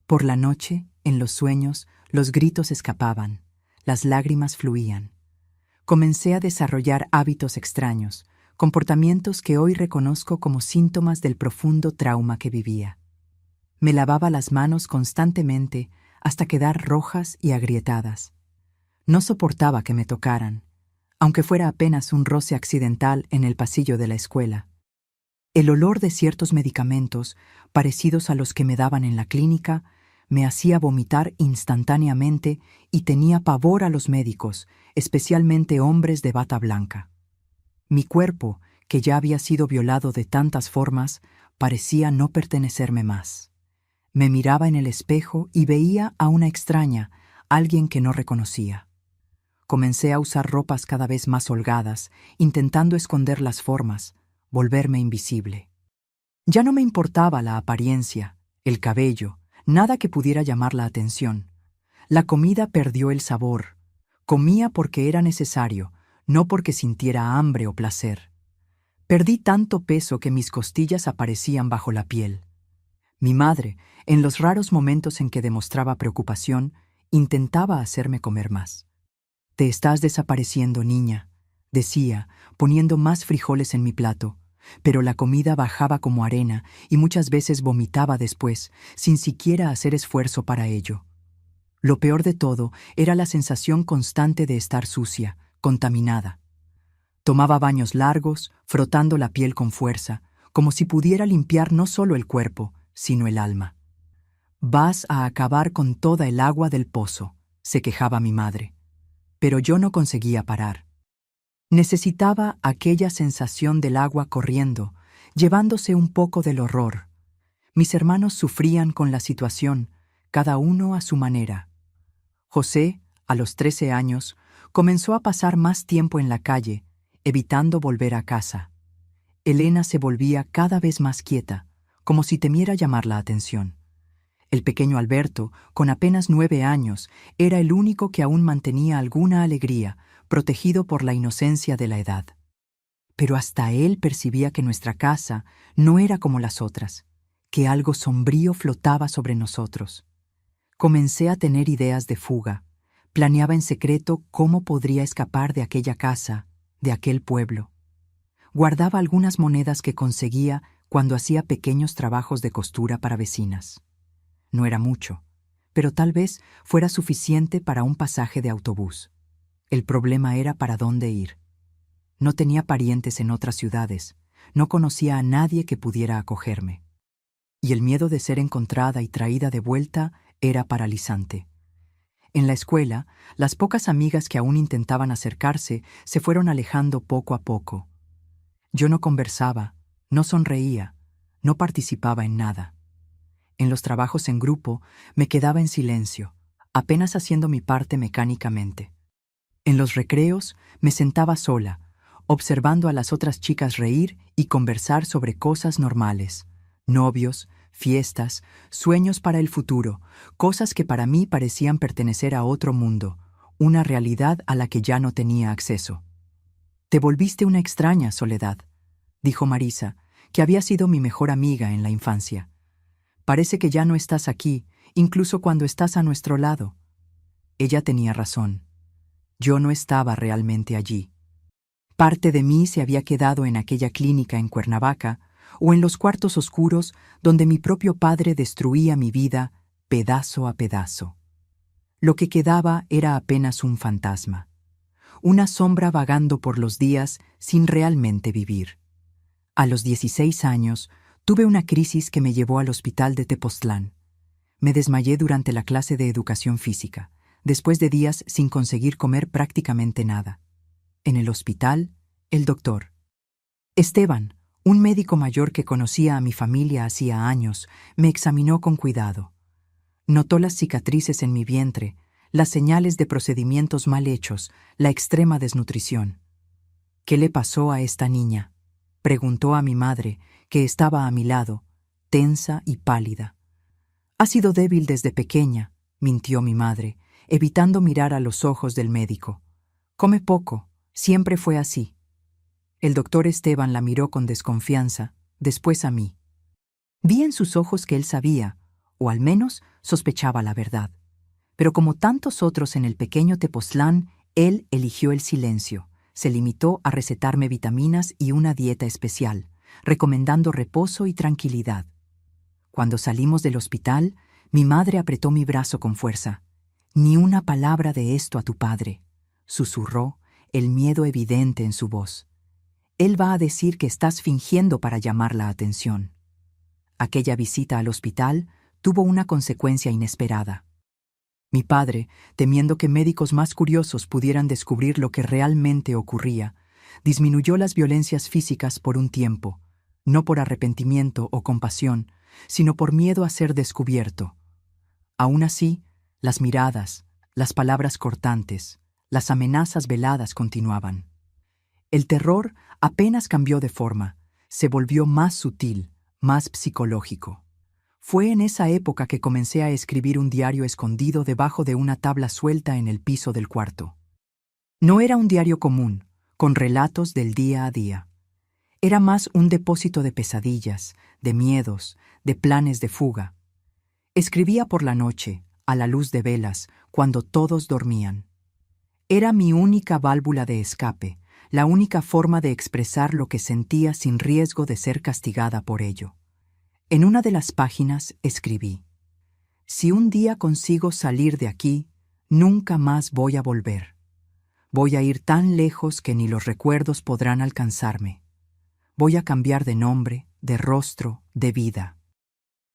Por la noche, en los sueños, los gritos escapaban, las lágrimas fluían. Comencé a desarrollar hábitos extraños, comportamientos que hoy reconozco como síntomas del profundo trauma que vivía. Me lavaba las manos constantemente hasta quedar rojas y agrietadas. No soportaba que me tocaran, aunque fuera apenas un roce accidental en el pasillo de la escuela. El olor de ciertos medicamentos, parecidos a los que me daban en la clínica, me hacía vomitar instantáneamente y tenía pavor a los médicos, especialmente hombres de bata blanca. Mi cuerpo, que ya había sido violado de tantas formas, parecía no pertenecerme más. Me miraba en el espejo y veía a una extraña, alguien que no reconocía. Comencé a usar ropas cada vez más holgadas, intentando esconder las formas, volverme invisible. Ya no me importaba la apariencia, el cabello, nada que pudiera llamar la atención. La comida perdió el sabor. Comía porque era necesario, no porque sintiera hambre o placer. Perdí tanto peso que mis costillas aparecían bajo la piel. Mi madre, en los raros momentos en que demostraba preocupación, intentaba hacerme comer más. «Te estás desapareciendo, niña», decía, poniendo más frijoles en mi plato, pero la comida bajaba como arena y muchas veces vomitaba después, sin siquiera hacer esfuerzo para ello. Lo peor de todo era la sensación constante de estar sucia, contaminada. Tomaba baños largos, frotando la piel con fuerza, como si pudiera limpiar no solo el cuerpo, sino el alma. «Vas a acabar con toda el agua del pozo», se quejaba mi madre. Pero yo no conseguía parar. Necesitaba aquella sensación del agua corriendo, llevándose un poco del horror. Mis hermanos sufrían con la situación, cada uno a su manera. José, a los 13 años, comenzó a pasar más tiempo en la calle, evitando volver a casa. Elena se volvía cada vez más quieta, como si temiera llamar la atención. El pequeño Alberto, con apenas 9 años, era el único que aún mantenía alguna alegría, protegido por la inocencia de la edad. Pero hasta él percibía que nuestra casa no era como las otras, que algo sombrío flotaba sobre nosotros. Comencé a tener ideas de fuga. Planeaba en secreto cómo podría escapar de aquella casa, de aquel pueblo. Guardaba algunas monedas que conseguía cuando hacía pequeños trabajos de costura para vecinas. No era mucho, pero tal vez fuera suficiente para un pasaje de autobús. El problema era para dónde ir. No tenía parientes en otras ciudades, no conocía a nadie que pudiera acogerme. Y el miedo de ser encontrada y traída de vuelta era paralizante. En la escuela, las pocas amigas que aún intentaban acercarse se fueron alejando poco a poco. Yo no conversaba, no sonreía, no participaba en nada. En los trabajos en grupo me quedaba en silencio, apenas haciendo mi parte mecánicamente. En los recreos me sentaba sola, observando a las otras chicas reír y conversar sobre cosas normales, novios, fiestas, sueños para el futuro, cosas que para mí parecían pertenecer a otro mundo, una realidad a la que ya no tenía acceso. «Te volviste una extraña, Soledad», dijo Marisa, que había sido mi mejor amiga en la infancia. «Parece que ya no estás aquí, incluso cuando estás a nuestro lado». Ella tenía razón. Yo no estaba realmente allí. Parte de mí se había quedado en aquella clínica en Cuernavaca o en los cuartos oscuros donde mi propio padre destruía mi vida pedazo a pedazo. Lo que quedaba era apenas un fantasma, una sombra vagando por los días sin realmente vivir. A los 16 años, tuve una crisis que me llevó al hospital de Tepoztlán. Me desmayé durante la clase de educación física, después de días sin conseguir comer prácticamente nada. En el hospital, el doctor Esteban, un médico mayor que conocía a mi familia hacía años, me examinó con cuidado. Notó las cicatrices en mi vientre, las señales de procedimientos mal hechos, la extrema desnutrición. ¿Qué le pasó a esta niña?, preguntó a mi madre, que estaba a mi lado, tensa y pálida. Ha sido débil desde pequeña, mintió mi madre, evitando mirar a los ojos del médico. Come poco, siempre fue así. El doctor Esteban la miró con desconfianza, después a mí. Vi en sus ojos que él sabía, o al menos sospechaba la verdad. Pero como tantos otros en el pequeño Tepoztlán, él eligió el silencio. Se limitó a recetarme vitaminas y una dieta especial, recomendando reposo y tranquilidad. Cuando salimos del hospital, mi madre apretó mi brazo con fuerza. «Ni una palabra de esto a tu padre», susurró, el miedo evidente en su voz. «Él va a decir que estás fingiendo para llamar la atención». Aquella visita al hospital tuvo una consecuencia inesperada. Mi padre, temiendo que médicos más curiosos pudieran descubrir lo que realmente ocurría, disminuyó las violencias físicas por un tiempo, no por arrepentimiento o compasión, sino por miedo a ser descubierto. Aún así, las miradas, las palabras cortantes, las amenazas veladas continuaban. El terror apenas cambió de forma, se volvió más sutil, más psicológico. Fue en esa época que comencé a escribir un diario escondido debajo de una tabla suelta en el piso del cuarto. No era un diario común, con relatos del día a día. Era más un depósito de pesadillas, de miedos, de planes de fuga. Escribía por la noche, a la luz de velas, cuando todos dormían. Era mi única válvula de escape, la única forma de expresar lo que sentía sin riesgo de ser castigada por ello. En una de las páginas escribí: «Si un día consigo salir de aquí, nunca más voy a volver. Voy a ir tan lejos que ni los recuerdos podrán alcanzarme. Voy a cambiar de nombre, de rostro, de vida.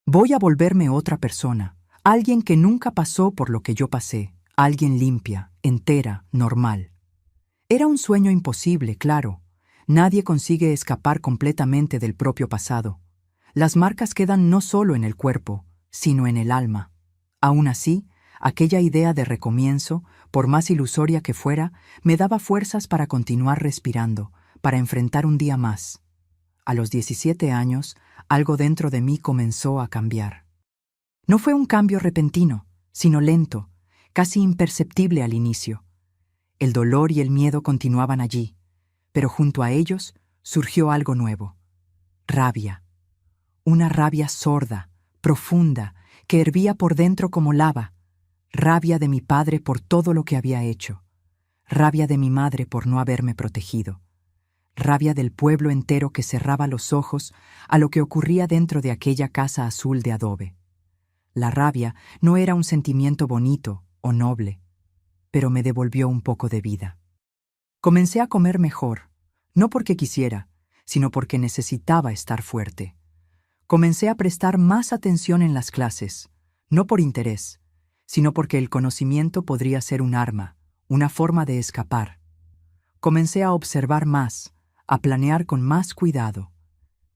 Voy a volverme otra persona, alguien que nunca pasó por lo que yo pasé, alguien limpia, entera, normal». Era un sueño imposible, claro. Nadie consigue escapar completamente del propio pasado. Las marcas quedan no solo en el cuerpo, sino en el alma. Aún así, aquella idea de recomienzo, por más ilusoria que fuera, me daba fuerzas para continuar respirando, para enfrentar un día más. A los 17 años, algo dentro de mí comenzó a cambiar. No fue un cambio repentino, sino lento, casi imperceptible al inicio. El dolor y el miedo continuaban allí, pero junto a ellos surgió algo nuevo: rabia. Una rabia sorda, profunda, que hervía por dentro como lava. Rabia de mi padre por todo lo que había hecho. Rabia de mi madre por no haberme protegido. Rabia del pueblo entero que cerraba los ojos a lo que ocurría dentro de aquella casa azul de adobe. La rabia no era un sentimiento bonito o noble, pero me devolvió un poco de vida. Comencé a comer mejor, no porque quisiera, sino porque necesitaba estar fuerte. Comencé a prestar más atención en las clases, no por interés, sino porque el conocimiento podría ser un arma, una forma de escapar. Comencé a observar más, a planear con más cuidado.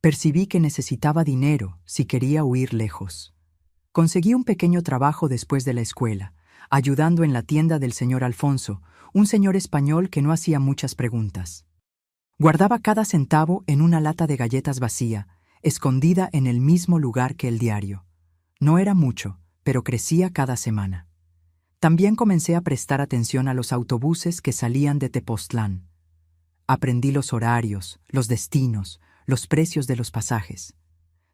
Percibí que necesitaba dinero si quería huir lejos. Conseguí un pequeño trabajo después de la escuela, ayudando en la tienda del señor Alfonso, un señor español que no hacía muchas preguntas. Guardaba cada centavo en una lata de galletas vacía, escondida en el mismo lugar que el diario. No era mucho, pero crecía cada semana. También comencé a prestar atención a los autobuses que salían de Tepoztlán. Aprendí los horarios, los destinos, los precios de los pasajes.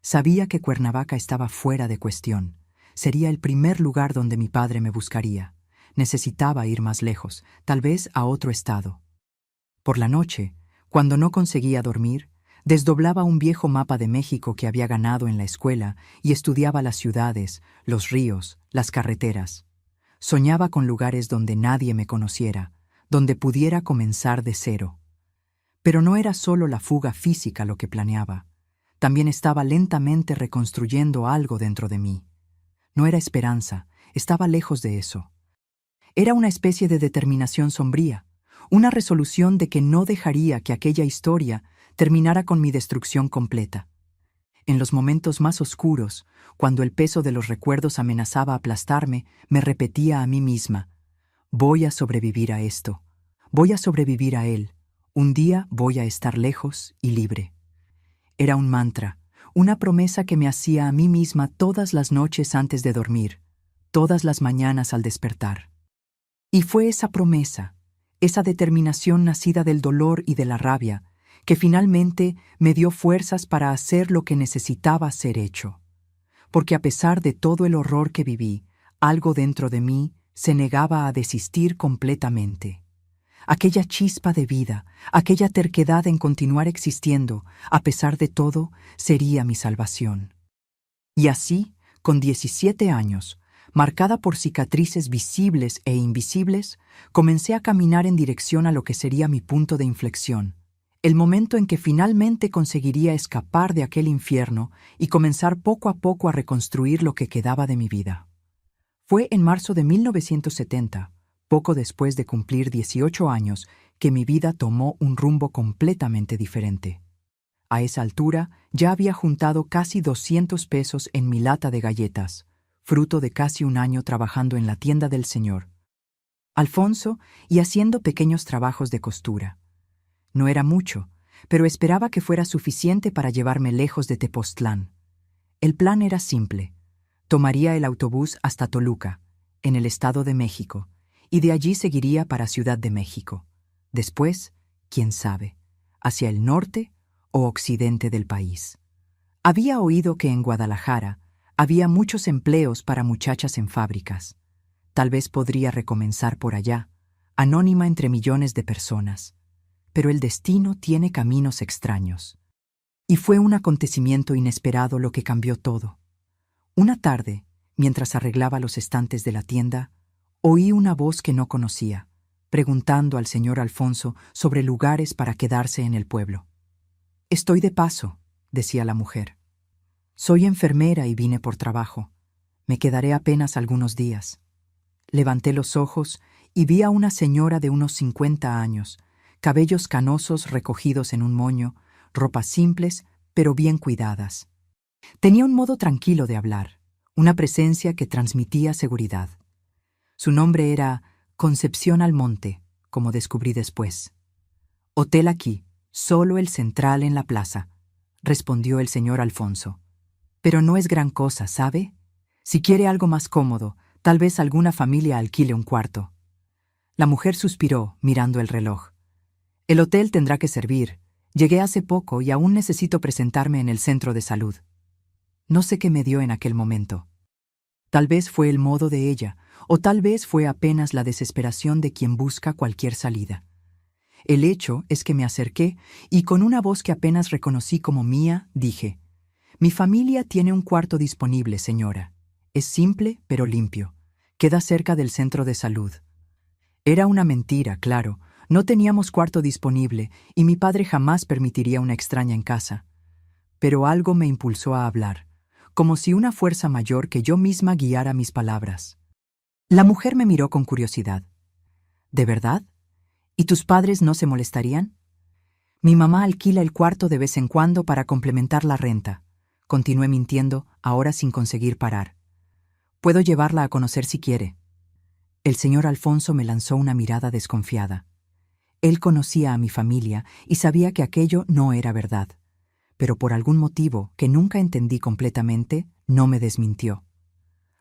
Sabía que Cuernavaca estaba fuera de cuestión. Sería el primer lugar donde mi padre me buscaría. Necesitaba ir más lejos, tal vez a otro estado. Por la noche, cuando no conseguía dormir, desdoblaba un viejo mapa de México que había ganado en la escuela y estudiaba las ciudades, los ríos, las carreteras. Soñaba con lugares donde nadie me conociera, donde pudiera comenzar de cero. Pero no era solo la fuga física lo que planeaba. También estaba lentamente reconstruyendo algo dentro de mí. No era esperanza, estaba lejos de eso. Era una especie de determinación sombría, una resolución de que no dejaría que aquella historia terminara con mi destrucción completa. En los momentos más oscuros, cuando el peso de los recuerdos amenazaba aplastarme, me repetía a mí misma: voy a sobrevivir a esto, voy a sobrevivir a él, un día voy a estar lejos y libre. Era un mantra, una promesa que me hacía a mí misma todas las noches antes de dormir, todas las mañanas al despertar. Y fue esa promesa, esa determinación nacida del dolor y de la rabia, que finalmente me dio fuerzas para hacer lo que necesitaba ser hecho. Porque a pesar de todo el horror que viví, algo dentro de mí se negaba a desistir completamente. Aquella chispa de vida, aquella terquedad en continuar existiendo, a pesar de todo, sería mi salvación. Y así, con 17 años, marcada por cicatrices visibles e invisibles, comencé a caminar en dirección a lo que sería mi punto de inflexión, el momento en que finalmente conseguiría escapar de aquel infierno y comenzar poco a poco a reconstruir lo que quedaba de mi vida. Fue en marzo de 1970, poco después de cumplir 18 años, que mi vida tomó un rumbo completamente diferente. A esa altura ya había juntado casi 200 pesos en mi lata de galletas, fruto de casi un año trabajando en la tienda del señor Alfonso y haciendo pequeños trabajos de costura. No era mucho, pero esperaba que fuera suficiente para llevarme lejos de Tepoztlán. El plan era simple. Tomaría el autobús hasta Toluca, en el Estado de México, y de allí seguiría para Ciudad de México. Después, quién sabe, hacia el norte o occidente del país. Había oído que en Guadalajara había muchos empleos para muchachas en fábricas. Tal vez podría recomenzar por allá, anónima entre millones de personas. Pero el destino tiene caminos extraños. Y fue un acontecimiento inesperado lo que cambió todo. Una tarde, mientras arreglaba los estantes de la tienda, oí una voz que no conocía, preguntando al señor Alfonso sobre lugares para quedarse en el pueblo. «Estoy de paso», decía la mujer. «Soy enfermera y vine por trabajo. Me quedaré apenas algunos días». Levanté los ojos y vi a una señora de unos 50 años, cabellos canosos recogidos en un moño, ropas simples pero bien cuidadas. Tenía un modo tranquilo de hablar, una presencia que transmitía seguridad. Su nombre era Concepción Almonte, como descubrí después. «Hotel aquí, solo el central en la plaza», respondió el señor Alfonso. «Pero no es gran cosa, ¿sabe? Si quiere algo más cómodo, tal vez alguna familia alquile un cuarto». La mujer suspiró, mirando el reloj. «El hotel tendrá que servir. Llegué hace poco y aún necesito presentarme en el centro de salud». No sé qué me dio en aquel momento. Tal vez fue el modo de ella, o tal vez fue apenas la desesperación de quien busca cualquier salida. El hecho es que me acerqué y con una voz que apenas reconocí como mía, dije: «Mi familia tiene un cuarto disponible, señora. Es simple, pero limpio. Queda cerca del centro de salud». Era una mentira, claro. No teníamos cuarto disponible y mi padre jamás permitiría una extraña en casa. Pero algo me impulsó a hablar, como si una fuerza mayor que yo misma guiara mis palabras. La mujer me miró con curiosidad. «¿De verdad? ¿Y tus padres no se molestarían?» «Mi mamá alquila el cuarto de vez en cuando para complementar la renta», continué mintiendo, ahora sin conseguir parar. «Puedo llevarla a conocer si quiere». El señor Alfonso me lanzó una mirada desconfiada. Él conocía a mi familia y sabía que aquello no era verdad, pero por algún motivo que nunca entendí completamente, no me desmintió.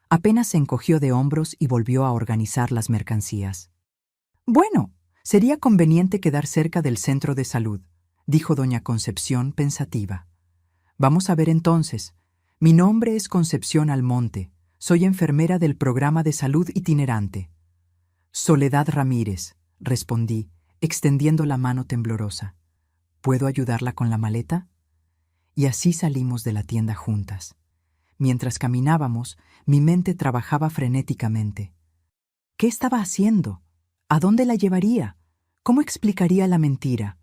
Apenas se encogió de hombros y volvió a organizar las mercancías. «Bueno, sería conveniente quedar cerca del centro de salud», dijo doña Concepción pensativa. «Vamos a ver entonces. Mi nombre es Concepción Almonte. Soy enfermera del programa de salud itinerante». Soledad Ramírez, respondí, extendiendo la mano temblorosa. ¿Puedo ayudarla con la maleta? Y así salimos de la tienda juntas. Mientras caminábamos, mi mente trabajaba frenéticamente. ¿Qué estaba haciendo? ¿A dónde la llevaría? ¿Cómo explicaría la mentira?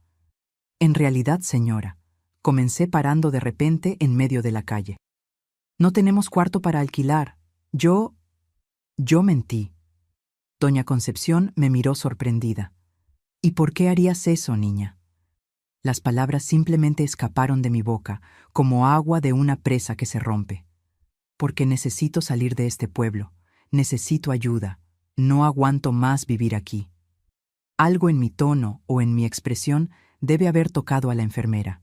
En realidad, señora, comencé parando de repente en medio de la calle. No tenemos cuarto para alquilar. Yo mentí. Doña Concepción me miró sorprendida. ¿Y por qué harías eso, niña? Las palabras simplemente escaparon de mi boca, como agua de una presa que se rompe. Porque necesito salir de este pueblo. Necesito ayuda. No aguanto más vivir aquí. Algo en mi tono o en mi expresión debe haber tocado a la enfermera.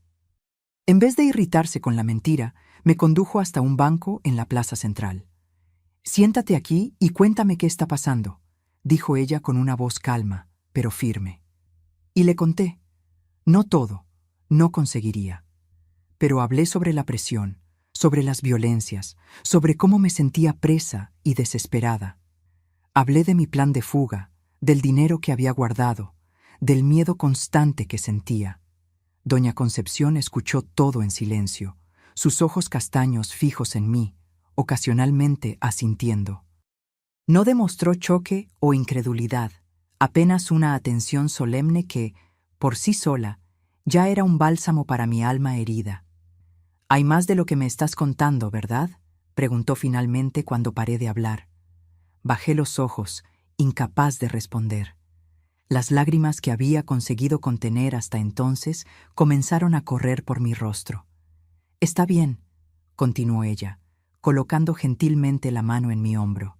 En vez de irritarse con la mentira, me condujo hasta un banco en la plaza central. «Siéntate aquí y cuéntame qué está pasando», dijo ella con una voz calma, pero firme. Y le conté. No todo, no conseguiría. Pero hablé sobre la presión, sobre las violencias, sobre cómo me sentía presa y desesperada. Hablé de mi plan de fuga, del dinero que había guardado, del miedo constante que sentía. Doña Concepción escuchó todo en silencio, sus ojos castaños fijos en mí, ocasionalmente asintiendo. No demostró choque o incredulidad, apenas una atención solemne que, por sí sola, ya era un bálsamo para mi alma herida. «Hay más de lo que me estás contando, ¿verdad?», preguntó finalmente cuando paré de hablar. Bajé los ojos, incapaz de responder. Las lágrimas que había conseguido contener hasta entonces comenzaron a correr por mi rostro. «Está bien», continuó ella, colocando gentilmente la mano en mi hombro.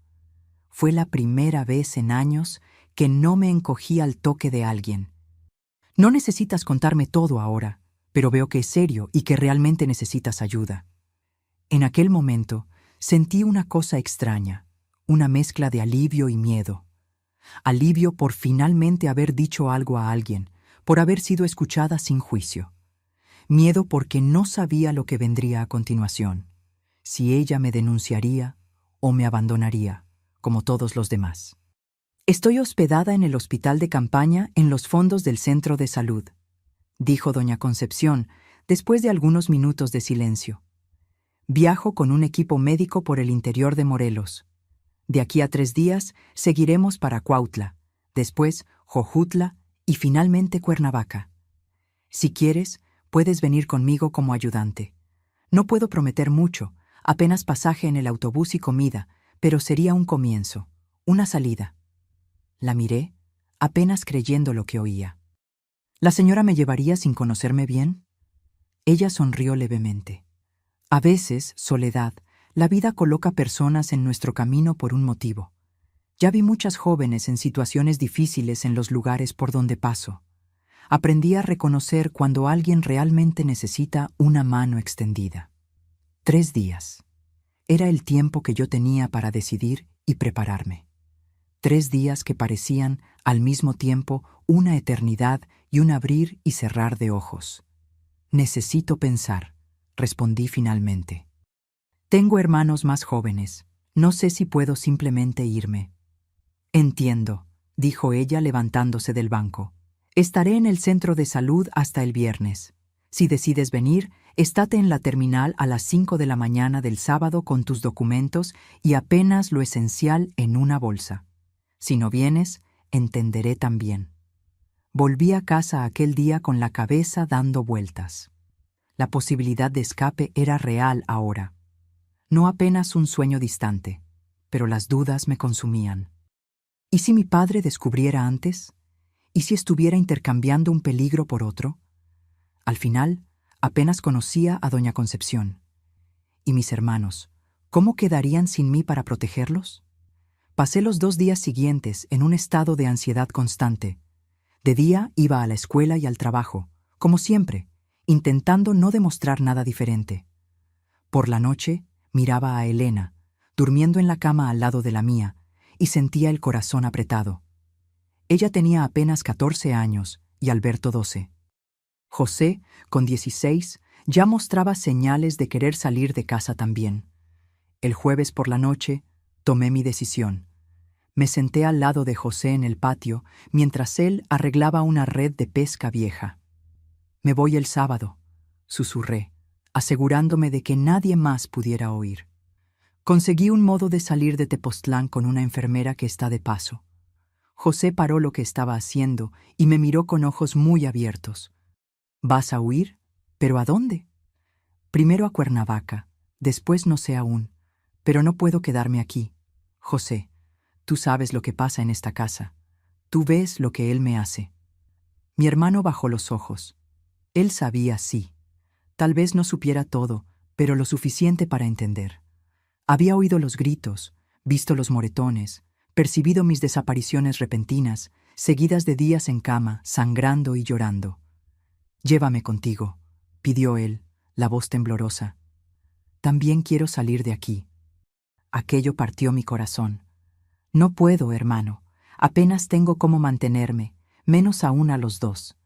Fue la primera vez en años que no me encogí al toque de alguien. «No necesitas contarme todo ahora, pero veo que es serio y que realmente necesitas ayuda». En aquel momento sentí una cosa extraña, una mezcla de alivio y miedo. Alivio por finalmente haber dicho algo a alguien, por haber sido escuchada sin juicio. Miedo porque no sabía lo que vendría a continuación, si ella me denunciaría o me abandonaría, como todos los demás. «Estoy hospedada en el hospital de campaña en los fondos del centro de salud», dijo doña Concepción, después de algunos minutos de silencio. «Viajo con un equipo médico por el interior de Morelos. De aquí a 3 días seguiremos para Cuautla, después Jojutla y finalmente Cuernavaca. Si quieres, puedes venir conmigo como ayudante. No puedo prometer mucho, apenas pasaje en el autobús y comida, pero sería un comienzo, una salida». La miré, apenas creyendo lo que oía. «¿La señora me llevaría sin conocerme bien?». Ella sonrió levemente. «A veces, Soledad, la vida coloca personas en nuestro camino por un motivo. Ya vi muchas jóvenes en situaciones difíciles en los lugares por donde paso. Aprendí a reconocer cuando alguien realmente necesita una mano extendida». 3 días. Era el tiempo que yo tenía para decidir y prepararme. 3 días que parecían, al mismo tiempo, una eternidad y un abrir y cerrar de ojos. «Necesito pensar», respondí finalmente. «Tengo hermanos más jóvenes. No sé si puedo simplemente irme». «Entiendo», dijo ella levantándose del banco. «Estaré en el centro de salud hasta el viernes. Si decides venir, estate en la terminal a las 5 de la mañana del sábado con tus documentos y apenas lo esencial en una bolsa. Si no vienes, entenderé también». Volví a casa aquel día con la cabeza dando vueltas. La posibilidad de escape era real ahora. No apenas un sueño distante, pero las dudas me consumían. ¿Y si mi padre descubriera antes? ¿Y si estuviera intercambiando un peligro por otro? Al final, apenas conocía a doña Concepción. ¿Y mis hermanos? ¿Cómo quedarían sin mí para protegerlos? Pasé los 2 días siguientes en un estado de ansiedad constante. De día iba a la escuela y al trabajo, como siempre, intentando no demostrar nada diferente. Por la noche, miraba a Elena, durmiendo en la cama al lado de la mía, y sentía el corazón apretado. Ella tenía apenas 14 años y Alberto 12. José, con 16, ya mostraba señales de querer salir de casa también. El jueves por la noche, tomé mi decisión. Me senté al lado de José en el patio mientras él arreglaba una red de pesca vieja. «Me voy el sábado», susurré, asegurándome de que nadie más pudiera oír. Conseguí un modo de salir de Tepoztlán con una enfermera que está de paso. José paró lo que estaba haciendo y me miró con ojos muy abiertos. «¿Vas a huir? ¿Pero a dónde?» «Primero a Cuernavaca, después no sé aún, pero no puedo quedarme aquí. José, tú sabes lo que pasa en esta casa. Tú ves lo que él me hace». Mi hermano bajó los ojos. Él sabía, sí. Tal vez no supiera todo, pero lo suficiente para entender. Había oído los gritos, visto los moretones, percibido mis desapariciones repentinas, seguidas de días en cama, sangrando y llorando. «Llévame contigo», pidió él, la voz temblorosa. «También quiero salir de aquí». Aquello partió mi corazón. «No puedo, hermano. Apenas tengo cómo mantenerme, menos aún a los dos.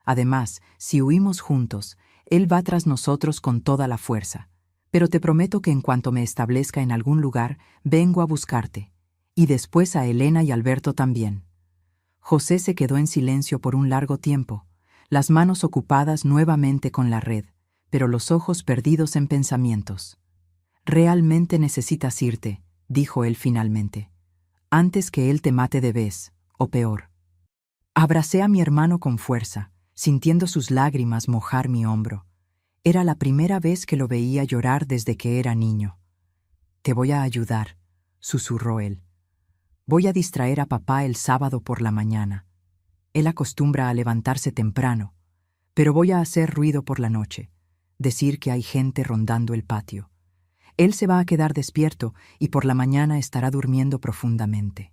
Además, si huimos juntos, él va tras nosotros con toda la fuerza. Pero te prometo que en cuanto me establezca en algún lugar, vengo a buscarte. Y después a Elena y Alberto también». José se quedó en silencio por un largo tiempo, las manos ocupadas nuevamente con la red, pero los ojos perdidos en pensamientos. «Realmente necesitas irte», dijo él finalmente, «antes que él te mate de vez, o peor». Abracé a mi hermano con fuerza, sintiendo sus lágrimas mojar mi hombro. Era la primera vez que lo veía llorar desde que era niño. «Te voy a ayudar», susurró él. «Voy a distraer a papá el sábado por la mañana. Él acostumbra a levantarse temprano, pero voy a hacer ruido por la noche, decir que hay gente rondando el patio. Él se va a quedar despierto y por la mañana estará durmiendo profundamente».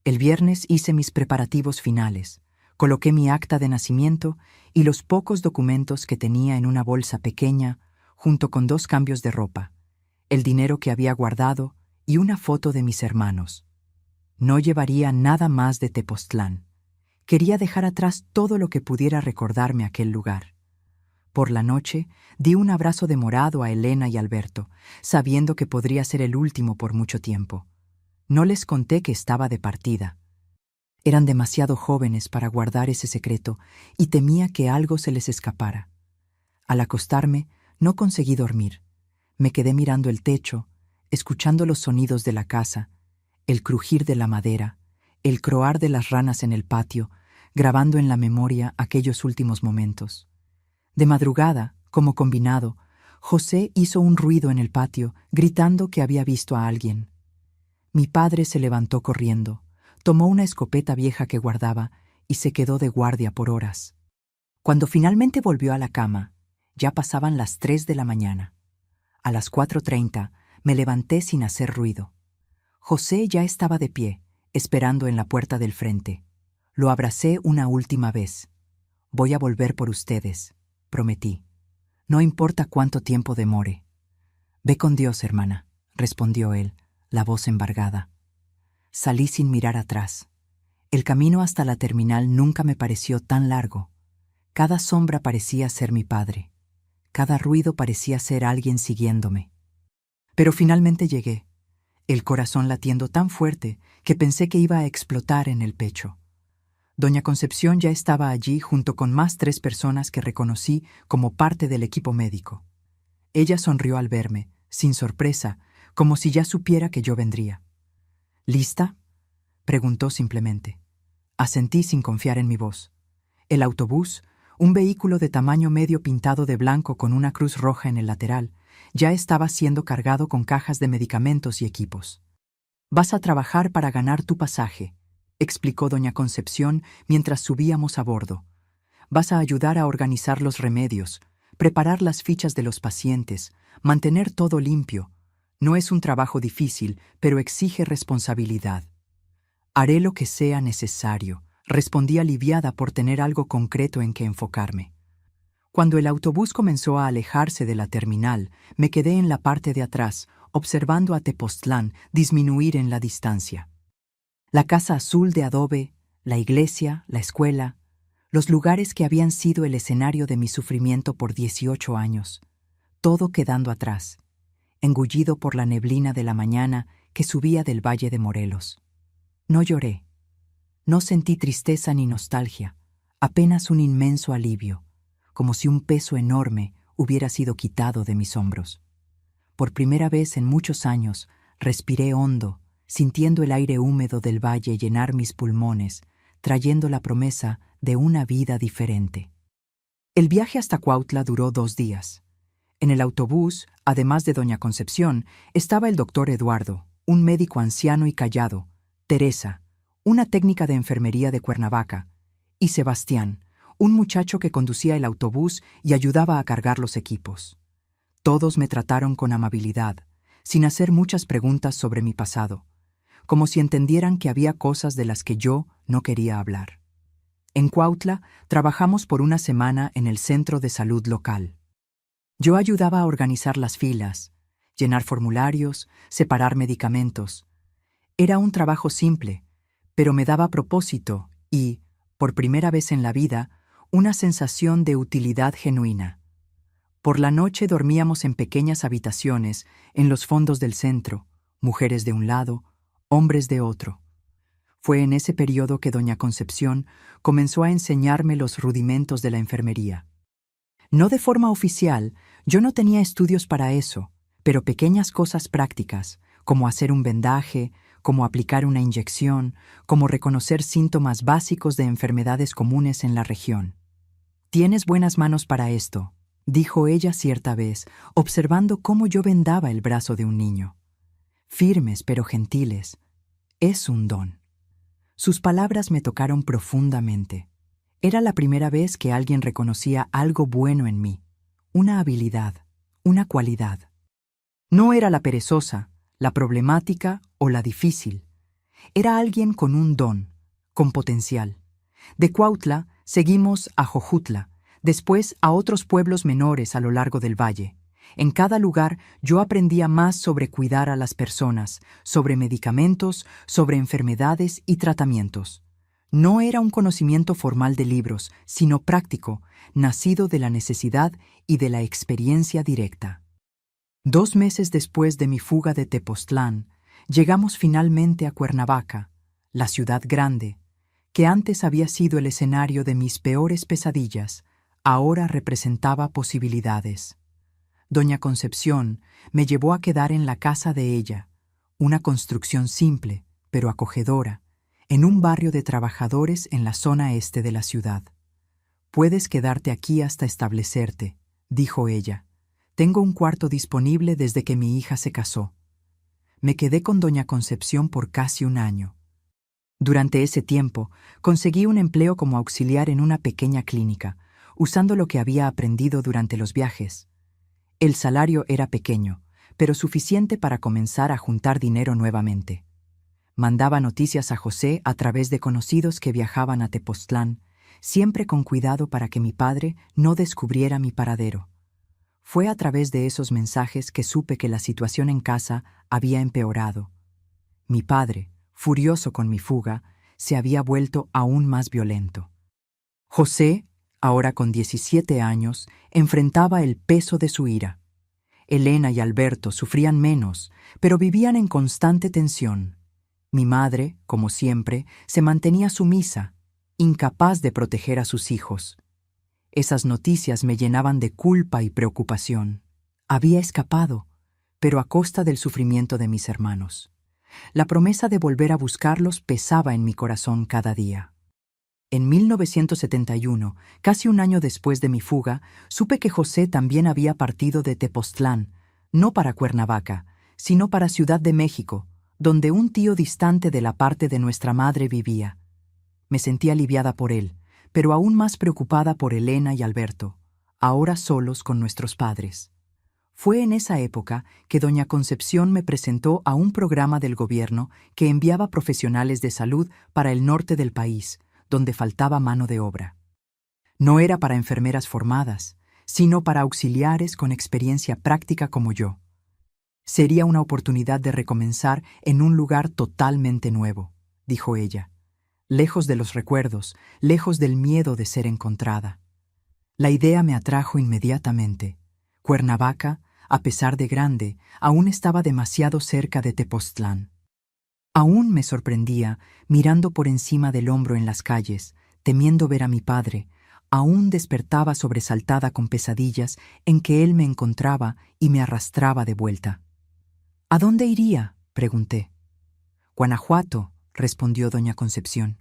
El viernes hice mis preparativos finales, coloqué mi acta de nacimiento y los pocos documentos que tenía en una bolsa pequeña, junto con 2 cambios de ropa, el dinero que había guardado y una foto de mis hermanos. No llevaría nada más de Tepoztlán. Quería dejar atrás todo lo que pudiera recordarme aquel lugar. Por la noche, di un abrazo demorado a Elena y Alberto, sabiendo que podría ser el último por mucho tiempo. No les conté que estaba de partida. Eran demasiado jóvenes para guardar ese secreto y temía que algo se les escapara. Al acostarme, no conseguí dormir. Me quedé mirando el techo, escuchando los sonidos de la casa, el crujir de la madera, el croar de las ranas en el patio, grabando en la memoria aquellos últimos momentos. De madrugada, como combinado, José hizo un ruido en el patio, gritando que había visto a alguien. Mi padre se levantó corriendo, tomó una escopeta vieja que guardaba y se quedó de guardia por horas. Cuando finalmente volvió a la cama, ya pasaban las 3 de la mañana. A las 4:30 me levanté sin hacer ruido. José ya estaba de pie, esperando en la puerta del frente. Lo abracé una última vez. «Voy a volver por ustedes», prometí. «No importa cuánto tiempo demore». «Ve con Dios, hermana», respondió él, la voz embargada. Salí sin mirar atrás. El camino hasta la terminal nunca me pareció tan largo. Cada sombra parecía ser mi padre. Cada ruido parecía ser alguien siguiéndome. Pero finalmente llegué, el corazón latiendo tan fuerte que pensé que iba a explotar en el pecho. Doña Concepción ya estaba allí junto con más 3 personas que reconocí como parte del equipo médico. Ella sonrió al verme, sin sorpresa, como si ya supiera que yo vendría. «¿Lista?», preguntó simplemente. Asentí sin confiar en mi voz. El autobús, un vehículo de tamaño medio pintado de blanco con una cruz roja en el lateral, ya estaba siendo cargado con cajas de medicamentos y equipos. «Vas a trabajar para ganar tu pasaje», explicó doña Concepción mientras subíamos a bordo. «Vas a ayudar a organizar los remedios, preparar las fichas de los pacientes, mantener todo limpio. No es un trabajo difícil, pero exige responsabilidad». «Haré lo que sea necesario», respondí aliviada por tener algo concreto en que enfocarme. Cuando el autobús comenzó a alejarse de la terminal, me quedé en la parte de atrás, observando a Tepoztlán disminuir en la distancia. La casa azul de adobe, la iglesia, la escuela, los lugares que habían sido el escenario de mi sufrimiento por 18 años, todo quedando atrás, engullido por la neblina de la mañana que subía del Valle de Morelos. No lloré. No sentí tristeza ni nostalgia, apenas un inmenso alivio, como si un peso enorme hubiera sido quitado de mis hombros. Por primera vez en muchos años, respiré hondo, sintiendo el aire húmedo del valle llenar mis pulmones, trayendo la promesa de una vida diferente. El viaje hasta Cuautla duró 2 días. En el autobús, además de doña Concepción, estaba el doctor Eduardo, un médico anciano y callado, Teresa, una técnica de enfermería de Cuernavaca, y Sebastián, un muchacho que conducía el autobús y ayudaba a cargar los equipos. Todos me trataron con amabilidad, sin hacer muchas preguntas sobre mi pasado, como si entendieran que había cosas de las que yo no quería hablar. En Cuautla trabajamos por una semana en el centro de salud local. Yo ayudaba a organizar las filas, llenar formularios, separar medicamentos. Era un trabajo simple, pero me daba propósito y, por primera vez en la vida, una sensación de utilidad genuina. Por la noche dormíamos en pequeñas habitaciones en los fondos del centro, mujeres de un lado, hombres de otro. Fue en ese periodo que doña Concepción comenzó a enseñarme los rudimentos de la enfermería. No de forma oficial, yo no tenía estudios para eso, pero pequeñas cosas prácticas, como hacer un vendaje, como aplicar una inyección, como reconocer síntomas básicos de enfermedades comunes en la región. «Tienes buenas manos para esto», dijo ella cierta vez, observando cómo yo vendaba el brazo de un niño. «Firmes pero gentiles. Es un don». Sus palabras me tocaron profundamente. Era la primera vez que alguien reconocía algo bueno en mí, una habilidad, una cualidad. No era la perezosa, la problemática o la difícil. Era alguien con un don, con potencial. De Cuautla seguimos a Jojutla, después a otros pueblos menores a lo largo del valle. En cada lugar yo aprendía más sobre cuidar a las personas, sobre medicamentos, sobre enfermedades y tratamientos. No era un conocimiento formal de libros, sino práctico, nacido de la necesidad y de la experiencia directa. 2 meses después de mi fuga de Tepoztlán, llegamos finalmente a Cuernavaca, la ciudad grande, que antes había sido el escenario de mis peores pesadillas, ahora representaba posibilidades. Doña Concepción me llevó a quedar en la casa de ella, una construcción simple, pero acogedora, en un barrio de trabajadores en la zona este de la ciudad. «Puedes quedarte aquí hasta establecerte», dijo ella. «Tengo un cuarto disponible desde que mi hija se casó». Me quedé con doña Concepción por casi 1 año. Durante ese tiempo, conseguí un empleo como auxiliar en una pequeña clínica, usando lo que había aprendido durante los viajes. El salario era pequeño, pero suficiente para comenzar a juntar dinero nuevamente. Mandaba noticias a José a través de conocidos que viajaban a Tepoztlán, siempre con cuidado para que mi padre no descubriera mi paradero. Fue a través de esos mensajes que supe que la situación en casa había empeorado. Mi padre, furioso con mi fuga, se había vuelto aún más violento. José, ahora con 17 años, enfrentaba el peso de su ira. Elena y Alberto sufrían menos, pero vivían en constante tensión. Mi madre, como siempre, se mantenía sumisa, incapaz de proteger a sus hijos. Esas noticias me llenaban de culpa y preocupación. Había escapado, pero a costa del sufrimiento de mis hermanos. La promesa de volver a buscarlos pesaba en mi corazón cada día. En 1971, casi 1 año después de mi fuga, supe que José también había partido de Tepoztlán, no para Cuernavaca, sino para Ciudad de México, donde un tío distante de la parte de nuestra madre vivía. Me sentí aliviada por él, pero aún más preocupada por Elena y Alberto, ahora solos con nuestros padres. Fue en esa época que doña Concepción me presentó a un programa del gobierno que enviaba profesionales de salud para el norte del país, donde faltaba mano de obra. No era para enfermeras formadas, sino para auxiliares con experiencia práctica como yo. Sería una oportunidad de recomenzar en un lugar totalmente nuevo, dijo ella, lejos de los recuerdos, lejos del miedo de ser encontrada. La idea me atrajo inmediatamente. Cuernavaca, a pesar de grande, aún estaba demasiado cerca de Tepoztlán. Aún me sorprendía, mirando por encima del hombro en las calles, temiendo ver a mi padre. Aún despertaba sobresaltada con pesadillas en que él me encontraba y me arrastraba de vuelta. ¿A dónde iría?, pregunté. Guanajuato, respondió doña Concepción.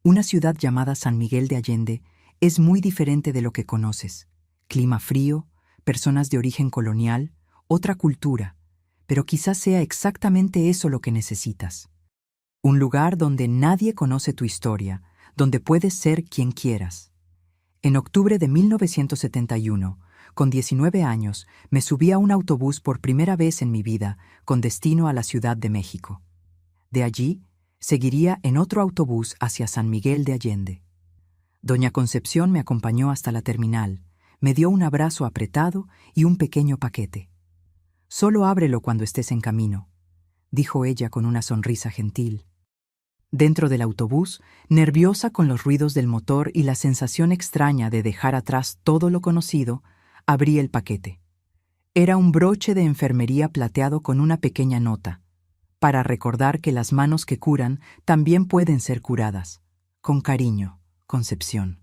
Una ciudad llamada San Miguel de Allende es muy diferente de lo que conoces. Clima frío, personas de origen colonial, otra cultura, pero quizás sea exactamente eso lo que necesitas. Un lugar donde nadie conoce tu historia, donde puedes ser quien quieras. En octubre de 1971, con 19 años, me subí a un autobús por primera vez en mi vida, con destino a la Ciudad de México. De allí, seguiría en otro autobús hacia San Miguel de Allende. Doña Concepción me acompañó hasta la terminal, me dio un abrazo apretado y un pequeño paquete. «Solo ábrelo cuando estés en camino», dijo ella con una sonrisa gentil. Dentro del autobús, nerviosa con los ruidos del motor y la sensación extraña de dejar atrás todo lo conocido, abrí el paquete. Era un broche de enfermería plateado con una pequeña nota, para recordar que las manos que curan también pueden ser curadas. Con cariño, Concepción.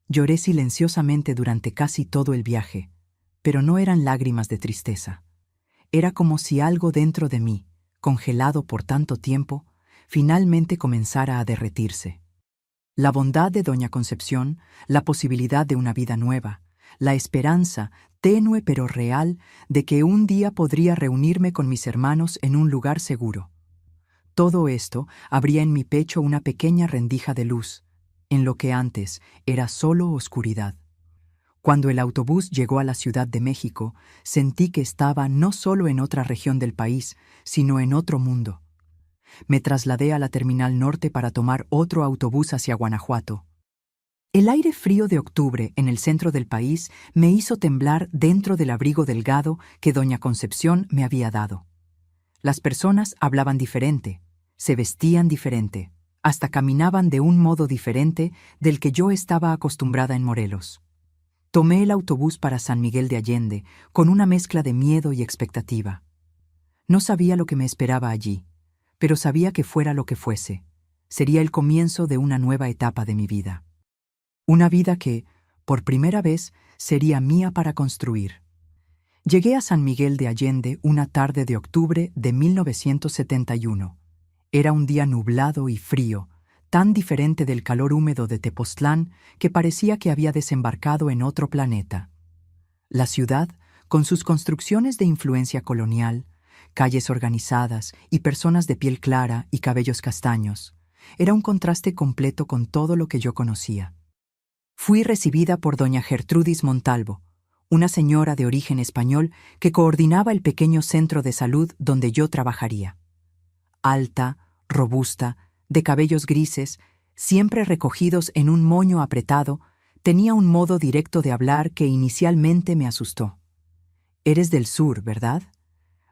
Lloré silenciosamente durante casi todo el viaje, pero no eran lágrimas de tristeza. Era como si algo dentro de mí, congelado por tanto tiempo, finalmente comenzara a derretirse. La bondad de doña Concepción, la posibilidad de una vida nueva, la esperanza, tenue pero real, de que un día podría reunirme con mis hermanos en un lugar seguro. Todo esto abría en mi pecho una pequeña rendija de luz, en lo que antes era solo oscuridad. Cuando el autobús llegó a la Ciudad de México, sentí que estaba no solo en otra región del país, sino en otro mundo. Me trasladé a la Terminal Norte para tomar otro autobús hacia Guanajuato. El aire frío de octubre en el centro del país me hizo temblar dentro del abrigo delgado que doña Concepción me había dado. Las personas hablaban diferente, se vestían diferente, hasta caminaban de un modo diferente del que yo estaba acostumbrada en Morelos. Tomé el autobús para San Miguel de Allende con una mezcla de miedo y expectativa. No sabía lo que me esperaba allí, pero sabía que fuera lo que fuese, sería el comienzo de una nueva etapa de mi vida. Una vida que, por primera vez, sería mía para construir. Llegué a San Miguel de Allende una tarde de octubre de 1971. Era un día nublado y frío, tan diferente del calor húmedo de Tepoztlán que parecía que había desembarcado en otro planeta. La ciudad, con sus construcciones de influencia colonial, calles organizadas y personas de piel clara y cabellos castaños, era un contraste completo con todo lo que yo conocía. Fui recibida por doña Gertrudis Montalvo, una señora de origen español que coordinaba el pequeño centro de salud donde yo trabajaría. Alta, robusta, de cabellos grises, siempre recogidos en un moño apretado, tenía un modo directo de hablar que inicialmente me asustó. «Eres del sur, ¿verdad?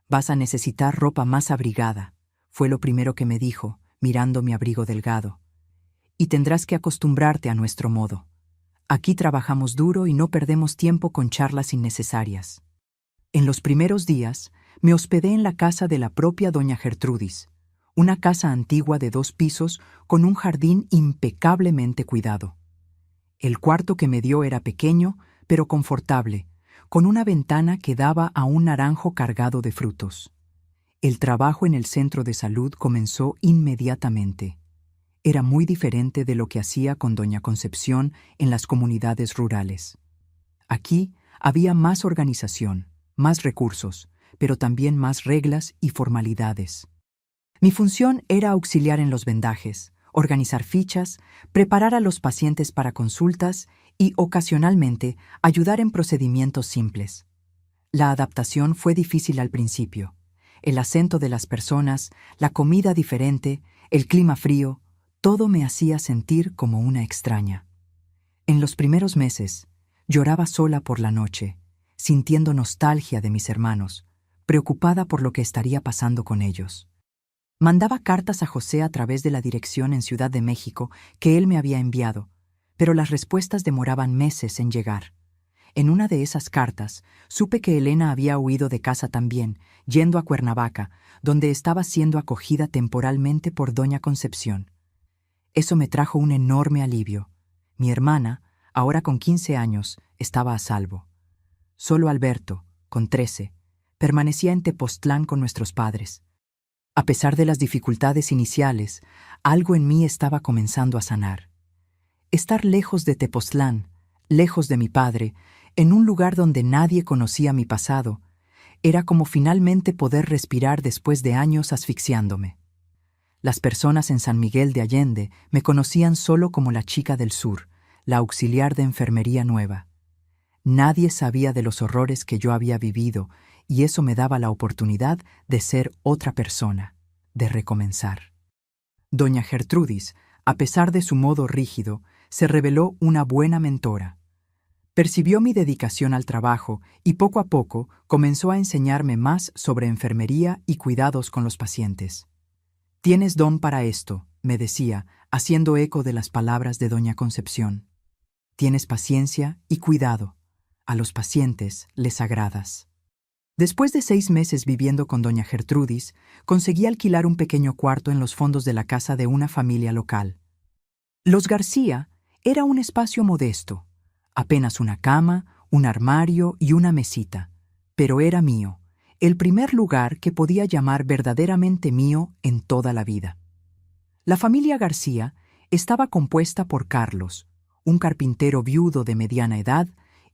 Vas a necesitar ropa más abrigada», fue lo primero que me dijo, mirando mi abrigo delgado. «Y tendrás que acostumbrarte a nuestro modo. Aquí trabajamos duro y no perdemos tiempo con charlas innecesarias». En los primeros días, me hospedé en la casa de la propia doña Gertrudis, una casa antigua de 2 pisos con un jardín impecablemente cuidado. El cuarto que me dio era pequeño, pero confortable, con una ventana que daba a un naranjo cargado de frutos. El trabajo en el centro de salud comenzó inmediatamente. Era muy diferente de lo que hacía con doña Concepción en las comunidades rurales. Aquí había más organización, más recursos, pero también más reglas y formalidades. Mi función era auxiliar en los vendajes, organizar fichas, preparar a los pacientes para consultas y, ocasionalmente, ayudar en procedimientos simples. La adaptación fue difícil al principio. El acento de las personas, la comida diferente, el clima frío, todo me hacía sentir como una extraña. En los primeros meses, lloraba sola por la noche, sintiendo nostalgia de mis hermanos, preocupada por lo que estaría pasando con ellos. Mandaba cartas a José a través de la dirección en Ciudad de México que él me había enviado, pero las respuestas demoraban meses en llegar. En una de esas cartas, supe que Elena había huido de casa también, yendo a Cuernavaca, donde estaba siendo acogida temporalmente por doña Concepción. Eso me trajo un enorme alivio. Mi hermana, ahora con 15 años, estaba a salvo. Solo Alberto, con 13, permanecía en Tepoztlán con nuestros padres. A pesar de las dificultades iniciales, algo en mí estaba comenzando a sanar. Estar lejos de Tepoztlán, lejos de mi padre, en un lugar donde nadie conocía mi pasado, era como finalmente poder respirar después de años asfixiándome. Las personas en San Miguel de Allende me conocían solo como la chica del sur, la auxiliar de enfermería nueva. Nadie sabía de los horrores que yo había vivido, y eso me daba la oportunidad de ser otra persona, de recomenzar. Doña Gertrudis, a pesar de su modo rígido, se reveló una buena mentora. Percibió mi dedicación al trabajo y poco a poco comenzó a enseñarme más sobre enfermería y cuidados con los pacientes. «Tienes don para esto», me decía, haciendo eco de las palabras de doña Concepción. «Tienes paciencia y cuidado. A los pacientes les agradas». Después de 6 meses viviendo con doña Gertrudis, conseguí alquilar un pequeño cuarto en los fondos de la casa de una familia local. Los García era un espacio modesto, apenas una cama, un armario y una mesita, pero era mío, el primer lugar que podía llamar verdaderamente mío en toda la vida. La familia García estaba compuesta por Carlos, un carpintero viudo de mediana edad,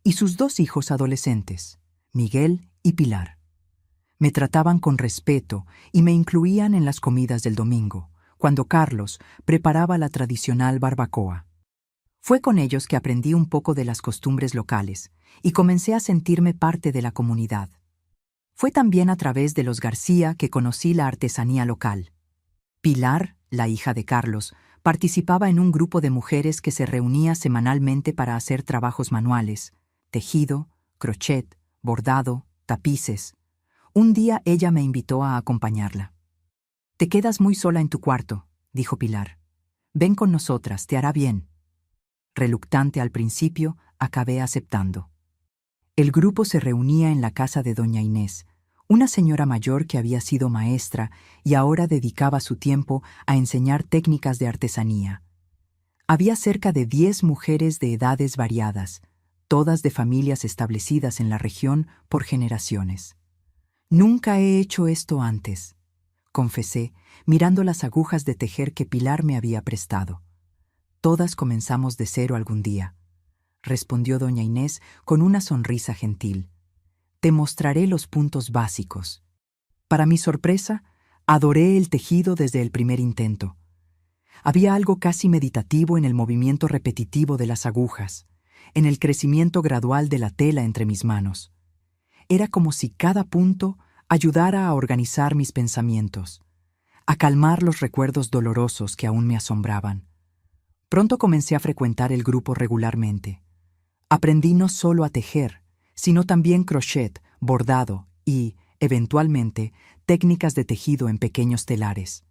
y sus 2 hijos adolescentes, Miguel y Pilar. Me trataban con respeto y me incluían en las comidas del domingo, cuando Carlos preparaba la tradicional barbacoa. Fue con ellos que aprendí un poco de las costumbres locales y comencé a sentirme parte de la comunidad. Fue también a través de los García que conocí la artesanía local. Pilar, la hija de Carlos, participaba en un grupo de mujeres que se reunía semanalmente para hacer trabajos manuales, tejido, crochet, bordado, tapices. Un día ella me invitó a acompañarla. «Te quedas muy sola en tu cuarto», dijo Pilar. «Ven con nosotras, te hará bien». Reluctante al principio, acabé aceptando. El grupo se reunía en la casa de doña Inés, una señora mayor que había sido maestra y ahora dedicaba su tiempo a enseñar técnicas de artesanía. Había cerca de 10 mujeres de edades variadas, todas de familias establecidas en la región por generaciones. «Nunca he hecho esto antes», confesé, mirando las agujas de tejer que Pilar me había prestado. «Todas comenzamos de cero algún día», respondió doña Inés con una sonrisa gentil. «Te mostraré los puntos básicos». Para mi sorpresa, adoré el tejido desde el primer intento. Había algo casi meditativo en el movimiento repetitivo de las agujas, en el crecimiento gradual de la tela entre mis manos. Era como si cada punto ayudara a organizar mis pensamientos, a calmar los recuerdos dolorosos que aún me asombraban. Pronto comencé a frecuentar el grupo regularmente. Aprendí no solo a tejer, sino también crochet, bordado y, eventualmente, técnicas de tejido en pequeños telares.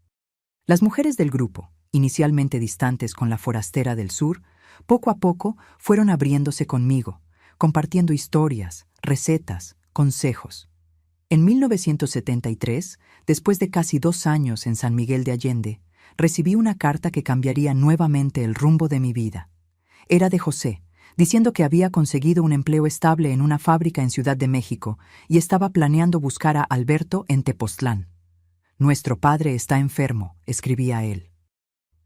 Las mujeres del grupo, inicialmente distantes con la forastera del sur, poco a poco fueron abriéndose conmigo, compartiendo historias, recetas, consejos. En 1973, después de casi 2 años en San Miguel de Allende, recibí una carta que cambiaría nuevamente el rumbo de mi vida. Era de José, diciendo que había conseguido un empleo estable en una fábrica en Ciudad de México y estaba planeando buscar a Alberto en Tepoztlán. «Nuestro padre está enfermo», escribía él.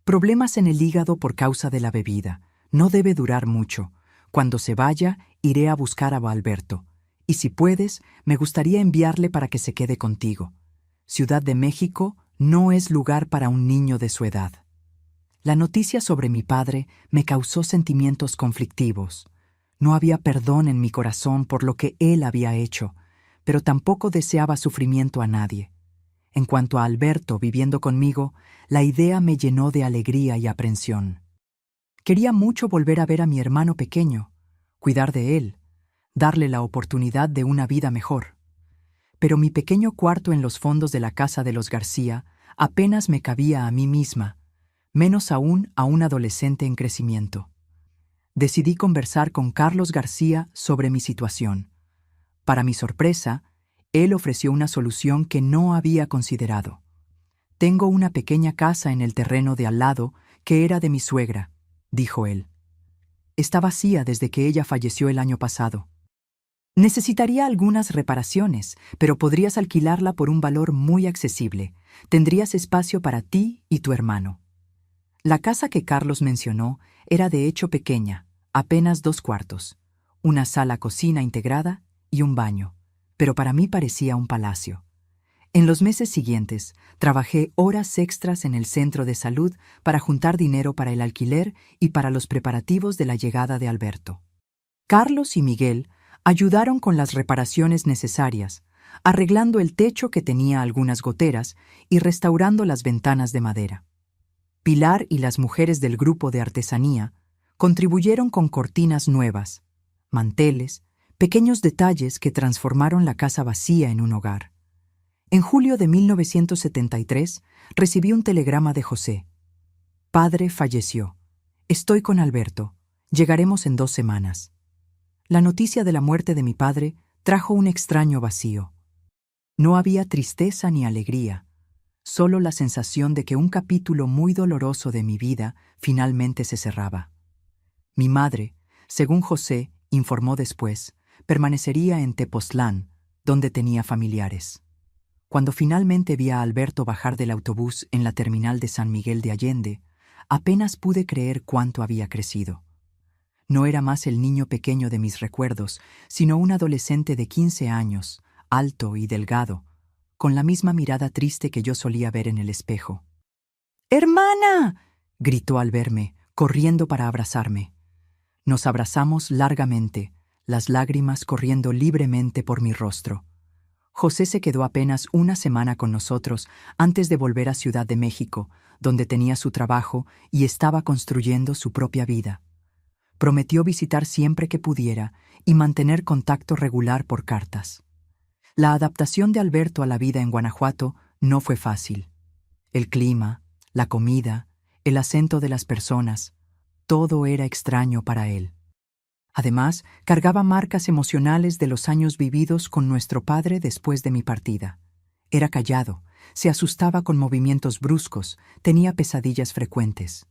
«Problemas en el hígado por causa de la bebida. No debe durar mucho. Cuando se vaya, iré a buscar a Alberto. Y si puedes, me gustaría enviarle para que se quede contigo. Ciudad de México no es lugar para un niño de su edad». La noticia sobre mi padre me causó sentimientos conflictivos. No había perdón en mi corazón por lo que él había hecho, pero tampoco deseaba sufrimiento a nadie. En cuanto a Alberto viviendo conmigo, la idea me llenó de alegría y aprensión. Quería mucho volver a ver a mi hermano pequeño, cuidar de él, darle la oportunidad de una vida mejor. Pero mi pequeño cuarto en los fondos de la casa de los García apenas me cabía a mí misma, menos aún a un adolescente en crecimiento. Decidí conversar con Carlos García sobre mi situación. Para mi sorpresa, él ofreció una solución que no había considerado. «Tengo una pequeña casa en el terreno de al lado que era de mi suegra», dijo él. «Está vacía desde que ella falleció el año pasado. Necesitaría algunas reparaciones, pero podrías alquilarla por un valor muy accesible. Tendrías espacio para ti y tu hermano». La casa que Carlos mencionó era de hecho pequeña, apenas 2 cuartos, una sala-cocina integrada y un baño, pero para mí parecía un palacio. En los meses siguientes, trabajé horas extras en el centro de salud para juntar dinero para el alquiler y para los preparativos de la llegada de Alberto. Carlos y Miguel ayudaron con las reparaciones necesarias, arreglando el techo que tenía algunas goteras y restaurando las ventanas de madera. Pilar y las mujeres del grupo de artesanía contribuyeron con cortinas nuevas, manteles, pequeños detalles que transformaron la casa vacía en un hogar. En julio de 1973 recibí un telegrama de José. «Padre falleció. Estoy con Alberto. Llegaremos en 2 semanas». La noticia de la muerte de mi padre trajo un extraño vacío. No había tristeza ni alegría, solo la sensación de que un capítulo muy doloroso de mi vida finalmente se cerraba. Mi madre, según José informó después, permanecería en Tepoztlán, donde tenía familiares. Cuando finalmente vi a Alberto bajar del autobús en la terminal de San Miguel de Allende, apenas pude creer cuánto había crecido. No era más el niño pequeño de mis recuerdos, sino un adolescente de 15 años, alto y delgado, con la misma mirada triste que yo solía ver en el espejo. «¡Hermana!», gritó al verme, corriendo para abrazarme. Nos abrazamos largamente, las lágrimas corriendo libremente por mi rostro. José se quedó apenas una semana con nosotros antes de volver a Ciudad de México, donde tenía su trabajo y estaba construyendo su propia vida. Prometió visitar siempre que pudiera y mantener contacto regular por cartas. La adaptación de Alberto a la vida en Guanajuato no fue fácil. El clima, la comida, el acento de las personas, todo era extraño para él. Además, cargaba marcas emocionales de los años vividos con nuestro padre después de mi partida. Era callado, se asustaba con movimientos bruscos, tenía pesadillas frecuentes.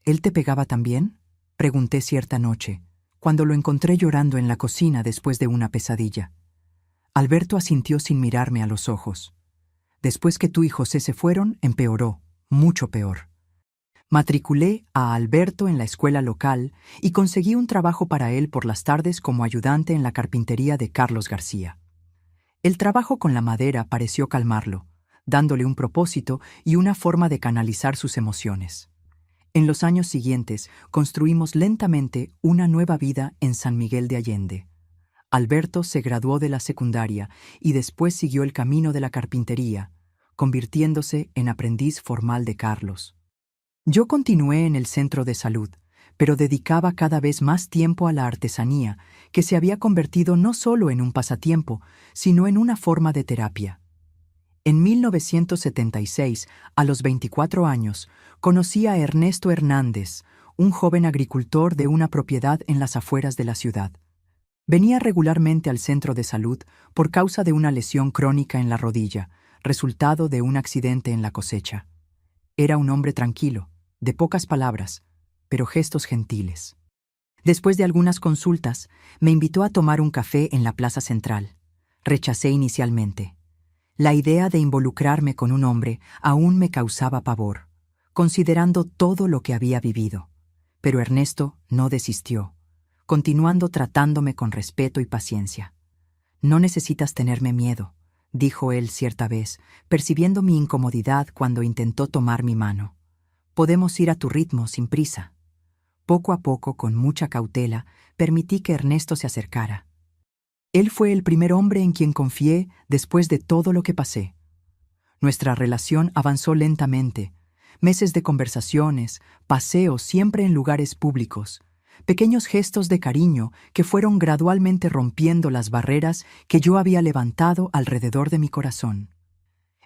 «¿Él te pegaba también?», pregunté cierta noche, cuando lo encontré llorando en la cocina después de una pesadilla. Alberto asintió sin mirarme a los ojos. «Después que tú y José se fueron, empeoró, mucho peor». Matriculé a Alberto en la escuela local y conseguí un trabajo para él por las tardes como ayudante en la carpintería de Carlos García. El trabajo con la madera pareció calmarlo, dándole un propósito y una forma de canalizar sus emociones. En los años siguientes construimos lentamente una nueva vida en San Miguel de Allende. Alberto se graduó de la secundaria y después siguió el camino de la carpintería, convirtiéndose en aprendiz formal de Carlos. Yo continué en el centro de salud, pero dedicaba cada vez más tiempo a la artesanía, que se había convertido no solo en un pasatiempo, sino en una forma de terapia. En 1976, a los 24 años, conocí a Ernesto Hernández, un joven agricultor de una propiedad en las afueras de la ciudad. Venía regularmente al centro de salud por causa de una lesión crónica en la rodilla, resultado de un accidente en la cosecha. Era un hombre tranquilo, de pocas palabras, pero gestos gentiles. Después de algunas consultas, me invitó a tomar un café en la plaza central. Rechacé inicialmente. La idea de involucrarme con un hombre aún me causaba pavor, considerando todo lo que había vivido. Pero Ernesto no desistió, continuando tratándome con respeto y paciencia. «No necesitas tenerme miedo», dijo él cierta vez, percibiendo mi incomodidad cuando intentó tomar mi mano. «Podemos ir a tu ritmo, sin prisa». Poco a poco, con mucha cautela, permití que Ernesto se acercara. Él fue el primer hombre en quien confié después de todo lo que pasé. Nuestra relación avanzó lentamente, meses de conversaciones, paseos siempre en lugares públicos, pequeños gestos de cariño que fueron gradualmente rompiendo las barreras que yo había levantado alrededor de mi corazón.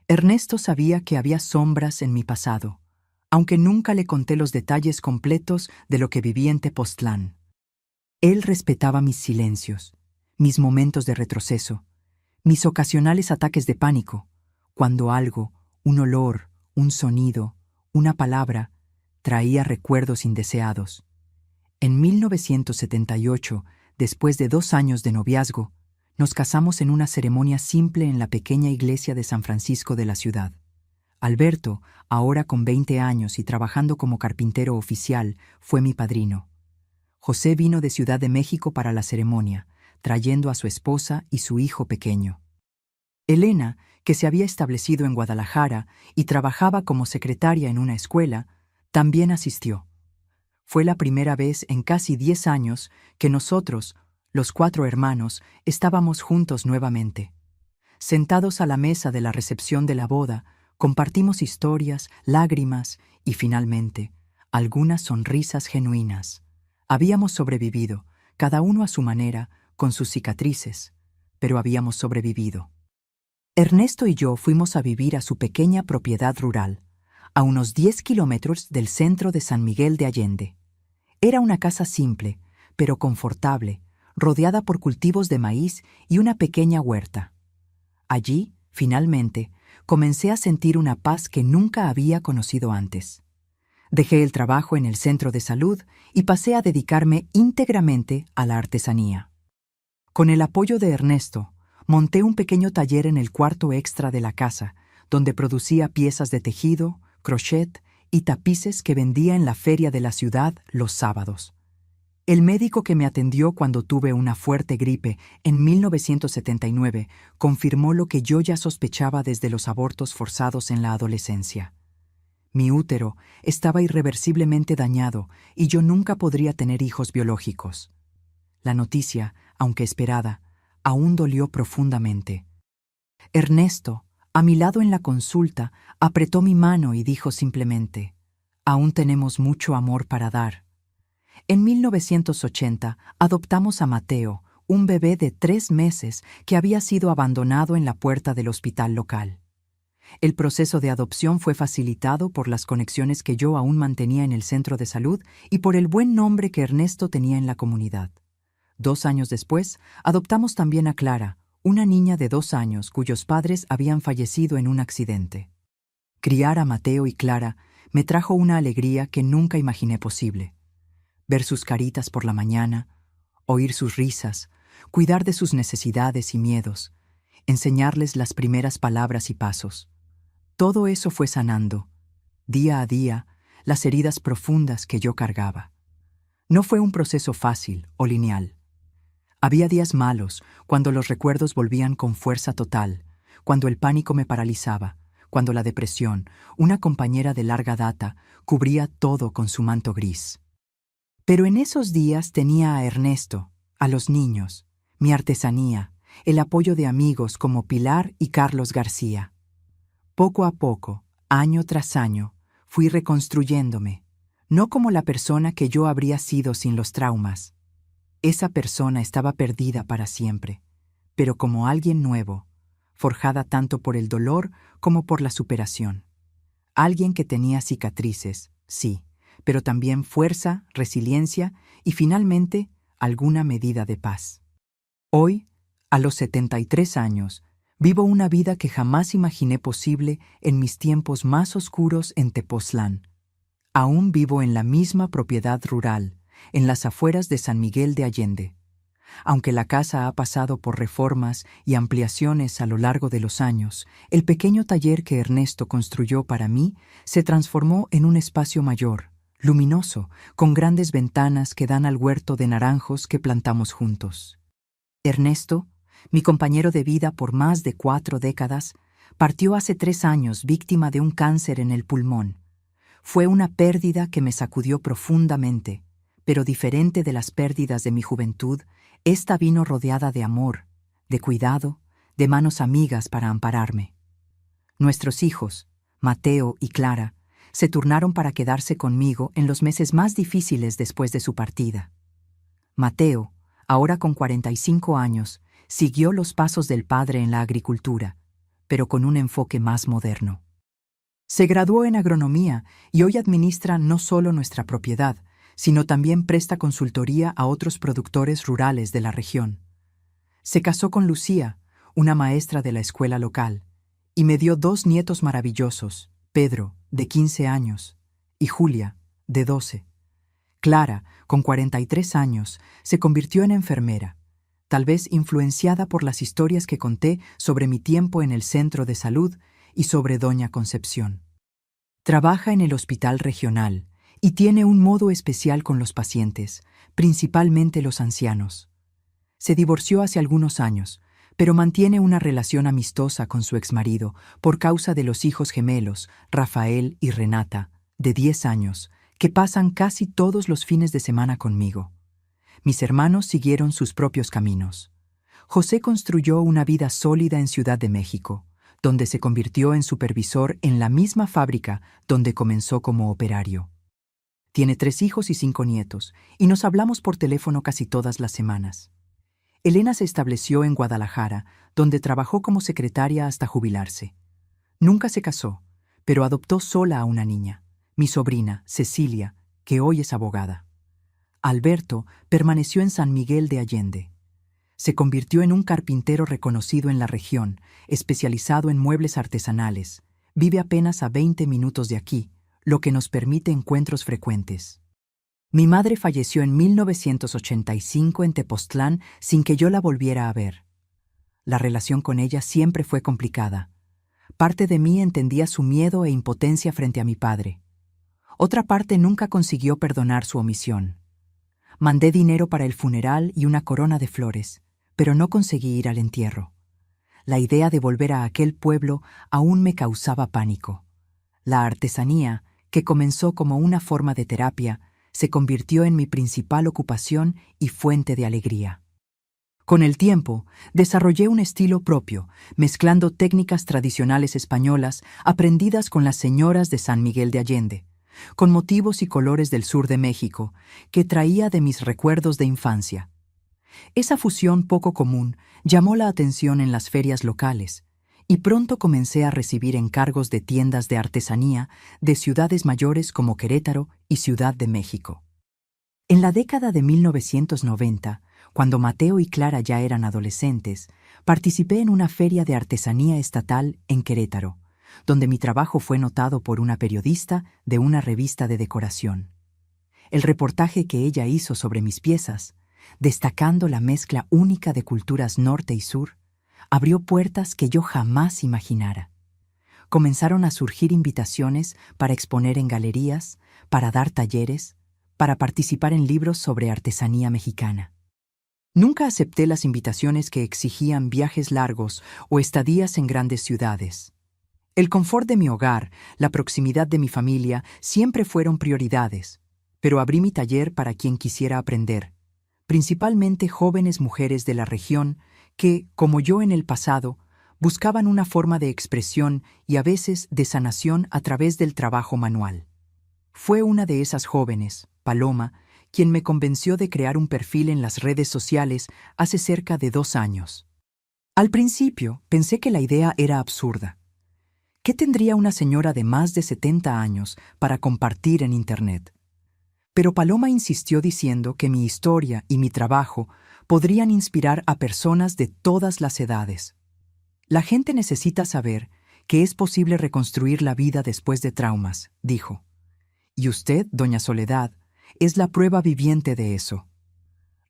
Ernesto sabía que había sombras en mi pasado, aunque nunca le conté los detalles completos de lo que viví en Tepoztlán. Él respetaba mis silencios, mis momentos de retroceso, mis ocasionales ataques de pánico, cuando algo, un olor, un sonido, una palabra, traía recuerdos indeseados. En 1978, después de 2 años de noviazgo, nos casamos en una ceremonia simple en la pequeña iglesia de San Francisco de la ciudad. Alberto, ahora con 20 años y trabajando como carpintero oficial, fue mi padrino. José vino de Ciudad de México para la ceremonia, trayendo a su esposa y su hijo pequeño. Elena, que se había establecido en Guadalajara y trabajaba como secretaria en una escuela, también asistió. Fue la primera vez en casi 10 años que nosotros, los 4 hermanos, estábamos juntos nuevamente. Sentados a la mesa de la recepción de la boda, compartimos historias, lágrimas y, finalmente, algunas sonrisas genuinas. Habíamos sobrevivido, cada uno a su manera, con sus cicatrices, pero habíamos sobrevivido. Ernesto y yo fuimos a vivir a su pequeña propiedad rural, a unos 10 kilómetros del centro de San Miguel de Allende. Era una casa simple, pero confortable, rodeada por cultivos de maíz y una pequeña huerta. Allí, finalmente, comencé a sentir una paz que nunca había conocido antes. Dejé el trabajo en el centro de salud y pasé a dedicarme íntegramente a la artesanía. Con el apoyo de Ernesto, monté un pequeño taller en el cuarto extra de la casa, donde producía piezas de tejido, crochet y tapices que vendía en la feria de la ciudad los sábados. El médico que me atendió cuando tuve una fuerte gripe en 1979 confirmó lo que yo ya sospechaba desde los abortos forzados en la adolescencia. Mi útero estaba irreversiblemente dañado y yo nunca podría tener hijos biológicos. La noticia, aunque esperada, aún dolió profundamente. Ernesto, a mi lado en la consulta, apretó mi mano y dijo simplemente: «Aún tenemos mucho amor para dar». En 1980 adoptamos a Mateo, un bebé de 3 meses que había sido abandonado en la puerta del hospital local. El proceso de adopción fue facilitado por las conexiones que yo aún mantenía en el centro de salud y por el buen nombre que Ernesto tenía en la comunidad. 2 años después, adoptamos también a Clara, una niña de 2 años cuyos padres habían fallecido en un accidente. Criar a Mateo y Clara me trajo una alegría que nunca imaginé posible. Ver sus caritas por la mañana, oír sus risas, cuidar de sus necesidades y miedos, enseñarles las primeras palabras y pasos. Todo eso fue sanando, día a día, las heridas profundas que yo cargaba. No fue un proceso fácil o lineal. Había días malos, cuando los recuerdos volvían con fuerza total, cuando el pánico me paralizaba, cuando la depresión, una compañera de larga data, cubría todo con su manto gris. Pero en esos días tenía a Ernesto, a los niños, mi artesanía, el apoyo de amigos como Pilar y Carlos García. Poco a poco, año tras año, fui reconstruyéndome, no como la persona que yo habría sido sin los traumas. Esa persona estaba perdida para siempre, pero como alguien nuevo, forjada tanto por el dolor como por la superación. Alguien que tenía cicatrices, sí, pero también fuerza, resiliencia y finalmente alguna medida de paz. Hoy, a los 73 años, vivo una vida que jamás imaginé posible en mis tiempos más oscuros en Tepoztlán. Aún vivo en la misma propiedad rural, en las afueras de San Miguel de Allende. Aunque la casa ha pasado por reformas y ampliaciones a lo largo de los años, el pequeño taller que Ernesto construyó para mí se transformó en un espacio mayor, luminoso, con grandes ventanas que dan al huerto de naranjos que plantamos juntos. Ernesto, mi compañero de vida por más de 4 décadas, partió hace 3 años víctima de un cáncer en el pulmón. Fue una pérdida que me sacudió profundamente, pero diferente de las pérdidas de mi juventud, esta vino rodeada de amor, de cuidado, de manos amigas para ampararme. Nuestros hijos, Mateo y Clara, se turnaron para quedarse conmigo en los meses más difíciles después de su partida. Mateo, ahora con 45 años, siguió los pasos del padre en la agricultura, pero con un enfoque más moderno. Se graduó en agronomía y hoy administra no solo nuestra propiedad, sino también presta consultoría a otros productores rurales de la región. Se casó con Lucía, una maestra de la escuela local, y me dio 2 nietos maravillosos, Pedro, de 15 años, y Julia, de 12. Clara, con 43 años, se convirtió en enfermera, tal vez influenciada por las historias que conté sobre mi tiempo en el centro de salud y sobre Doña Concepción. Trabaja en el hospital regional y tiene un modo especial con los pacientes, principalmente los ancianos. Se divorció hace algunos años, pero mantiene una relación amistosa con su exmarido por causa de los hijos gemelos, Rafael y Renata, de 10 años, que pasan casi todos los fines de semana conmigo. Mis hermanos siguieron sus propios caminos. José construyó una vida sólida en Ciudad de México, donde se convirtió en supervisor en la misma fábrica donde comenzó como operario. Tiene 3 hijos y 5 nietos, y nos hablamos por teléfono casi todas las semanas. Elena se estableció en Guadalajara, donde trabajó como secretaria hasta jubilarse. Nunca se casó, pero adoptó sola a una niña, mi sobrina, Cecilia, que hoy es abogada. Alberto permaneció en San Miguel de Allende. Se convirtió en un carpintero reconocido en la región, especializado en muebles artesanales. Vive apenas a 20 minutos de aquí, lo que nos permite encuentros frecuentes. Mi madre falleció en 1985 en Tepoztlán sin que yo la volviera a ver. La relación con ella siempre fue complicada. Parte de mí entendía su miedo e impotencia frente a mi padre. Otra parte nunca consiguió perdonar su omisión. Mandé dinero para el funeral y una corona de flores, pero no conseguí ir al entierro. La idea de volver a aquel pueblo aún me causaba pánico. La artesanía, que comenzó como una forma de terapia, se convirtió en mi principal ocupación y fuente de alegría. Con el tiempo, desarrollé un estilo propio, mezclando técnicas tradicionales españolas aprendidas con las señoras de San Miguel de Allende, con motivos y colores del sur de México, que traía de mis recuerdos de infancia. Esa fusión poco común llamó la atención en las ferias locales, y pronto comencé a recibir encargos de tiendas de artesanía de ciudades mayores como Querétaro y Ciudad de México. En la década de 1990, cuando Mateo y Clara ya eran adolescentes, participé en una feria de artesanía estatal en Querétaro, donde mi trabajo fue notado por una periodista de una revista de decoración. El reportaje que ella hizo sobre mis piezas, destacando la mezcla única de culturas norte y sur, abrió puertas que yo jamás imaginara. Comenzaron a surgir invitaciones para exponer en galerías, para dar talleres, para participar en libros sobre artesanía mexicana. Nunca acepté las invitaciones que exigían viajes largos o estadías en grandes ciudades. El confort de mi hogar, la proximidad de mi familia, siempre fueron prioridades, pero abrí mi taller para quien quisiera aprender, principalmente jóvenes mujeres de la región que, como yo en el pasado, buscaban una forma de expresión y a veces de sanación a través del trabajo manual. Fue una de esas jóvenes, Paloma, quien me convenció de crear un perfil en las redes sociales hace cerca de 2 años. Al principio pensé que la idea era absurda. ¿Qué tendría una señora de más de 70 años para compartir en Internet? Pero Paloma insistió diciendo que mi historia y mi trabajo podrían inspirar a personas de todas las edades. La gente necesita saber que es posible reconstruir la vida después de traumas, dijo. Y usted, doña Soledad, es la prueba viviente de eso.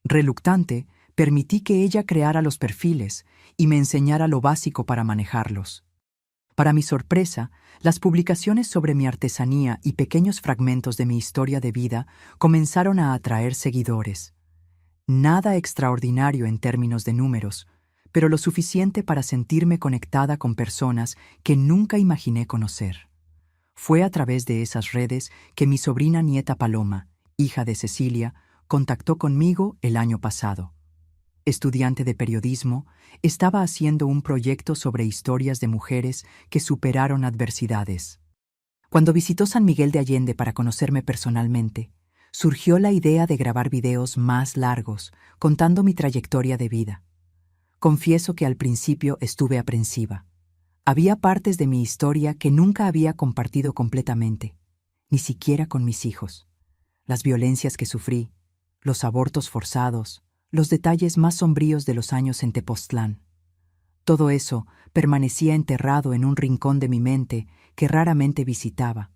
Reluctante, permití que ella creara los perfiles y me enseñara lo básico para manejarlos. Para mi sorpresa, las publicaciones sobre mi artesanía y pequeños fragmentos de mi historia de vida comenzaron a atraer seguidores. Nada extraordinario en términos de números, pero lo suficiente para sentirme conectada con personas que nunca imaginé conocer. Fue a través de esas redes que mi sobrina nieta Paloma, hija de Cecilia, contactó conmigo el año pasado. Estudiante de periodismo, estaba haciendo un proyecto sobre historias de mujeres que superaron adversidades. Cuando visitó San Miguel de Allende para conocerme personalmente, surgió la idea de grabar videos más largos, contando mi trayectoria de vida. Confieso que al principio estuve aprensiva. Había partes de mi historia que nunca había compartido completamente, ni siquiera con mis hijos. las violencias que sufrí, los abortos forzados, los detalles más sombríos de los años en Tepoztlán. Todo eso permanecía enterrado en un rincón de mi mente que raramente visitaba.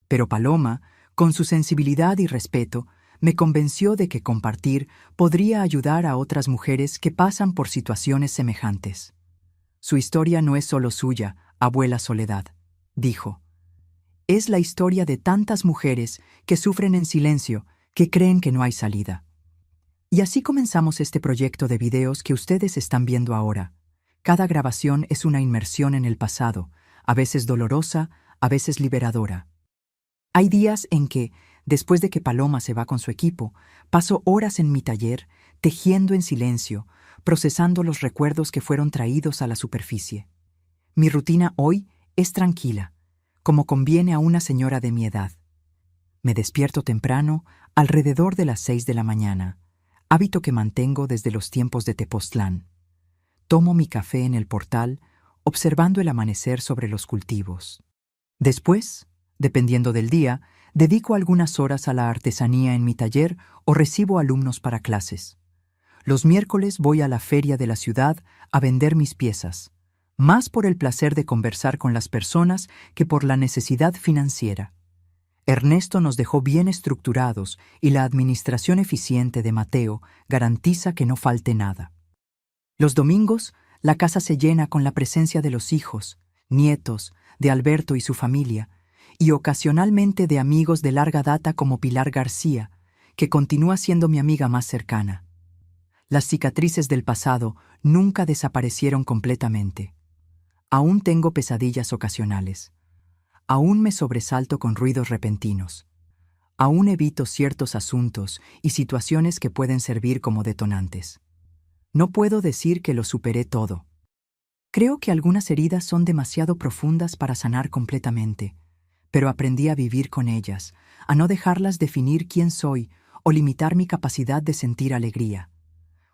Pero Paloma, con su sensibilidad y respeto, me convenció de que compartir podría ayudar a otras mujeres que pasan por situaciones semejantes. Su historia no es solo suya, abuela Soledad, dijo. Es la historia de tantas mujeres que sufren en silencio, que creen que no hay salida. Y así comenzamos este proyecto de videos que ustedes están viendo ahora. Cada grabación es una inmersión en el pasado, a veces dolorosa, a veces liberadora. Hay días en que, después de que Paloma se va con su equipo, paso horas en mi taller, tejiendo en silencio, procesando los recuerdos que fueron traídos a la superficie. Mi rutina hoy es tranquila, como conviene a una señora de mi edad. Me despierto temprano, alrededor de las 6 de la mañana, hábito que mantengo desde los tiempos de Tepoztlán. Tomo mi café en el portal, observando el amanecer sobre los cultivos. Después, dependiendo del día, dedico algunas horas a la artesanía en mi taller o recibo alumnos para clases. Los miércoles voy a la feria de la ciudad a vender mis piezas, más por el placer de conversar con las personas que por la necesidad financiera. Ernesto nos dejó bien estructurados y la administración eficiente de Mateo garantiza que no falte nada. Los domingos, la casa se llena con la presencia de los hijos, nietos, de Alberto y su familia, y ocasionalmente de amigos de larga data como Pilar García, que continúa siendo mi amiga más cercana. Las cicatrices del pasado nunca desaparecieron completamente. Aún tengo pesadillas ocasionales. Aún me sobresalto con ruidos repentinos. Aún evito ciertos asuntos y situaciones que pueden servir como detonantes. No puedo decir que lo superé todo. Creo que algunas heridas son demasiado profundas para sanar completamente, pero aprendí a vivir con ellas, a no dejarlas definir quién soy o limitar mi capacidad de sentir alegría.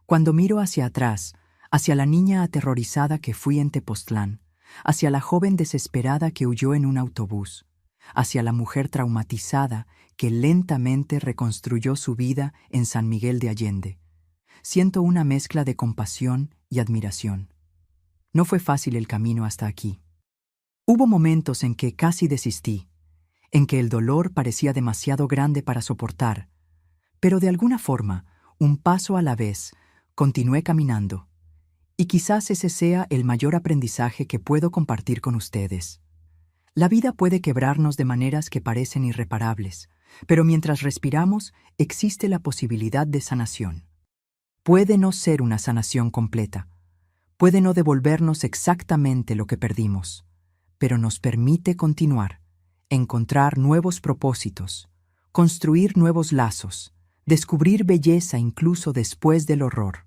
Cuando miro hacia atrás, hacia la niña aterrorizada que fui en Tepoztlán, hacia la joven desesperada que huyó en un autobús, hacia la mujer traumatizada que lentamente reconstruyó su vida en San Miguel de Allende, siento una mezcla de compasión y admiración. No fue fácil el camino hasta aquí. Hubo momentos en que casi desistí, en que el dolor parecía demasiado grande para soportar, pero de alguna forma, un paso a la vez, continué caminando. Y quizás ese sea el mayor aprendizaje que puedo compartir con ustedes. La vida puede quebrarnos de maneras que parecen irreparables, pero mientras respiramos, existe la posibilidad de sanación. Puede no ser una sanación completa, puede no devolvernos exactamente lo que perdimos, pero nos permite continuar, encontrar nuevos propósitos, construir nuevos lazos, descubrir belleza incluso después del horror.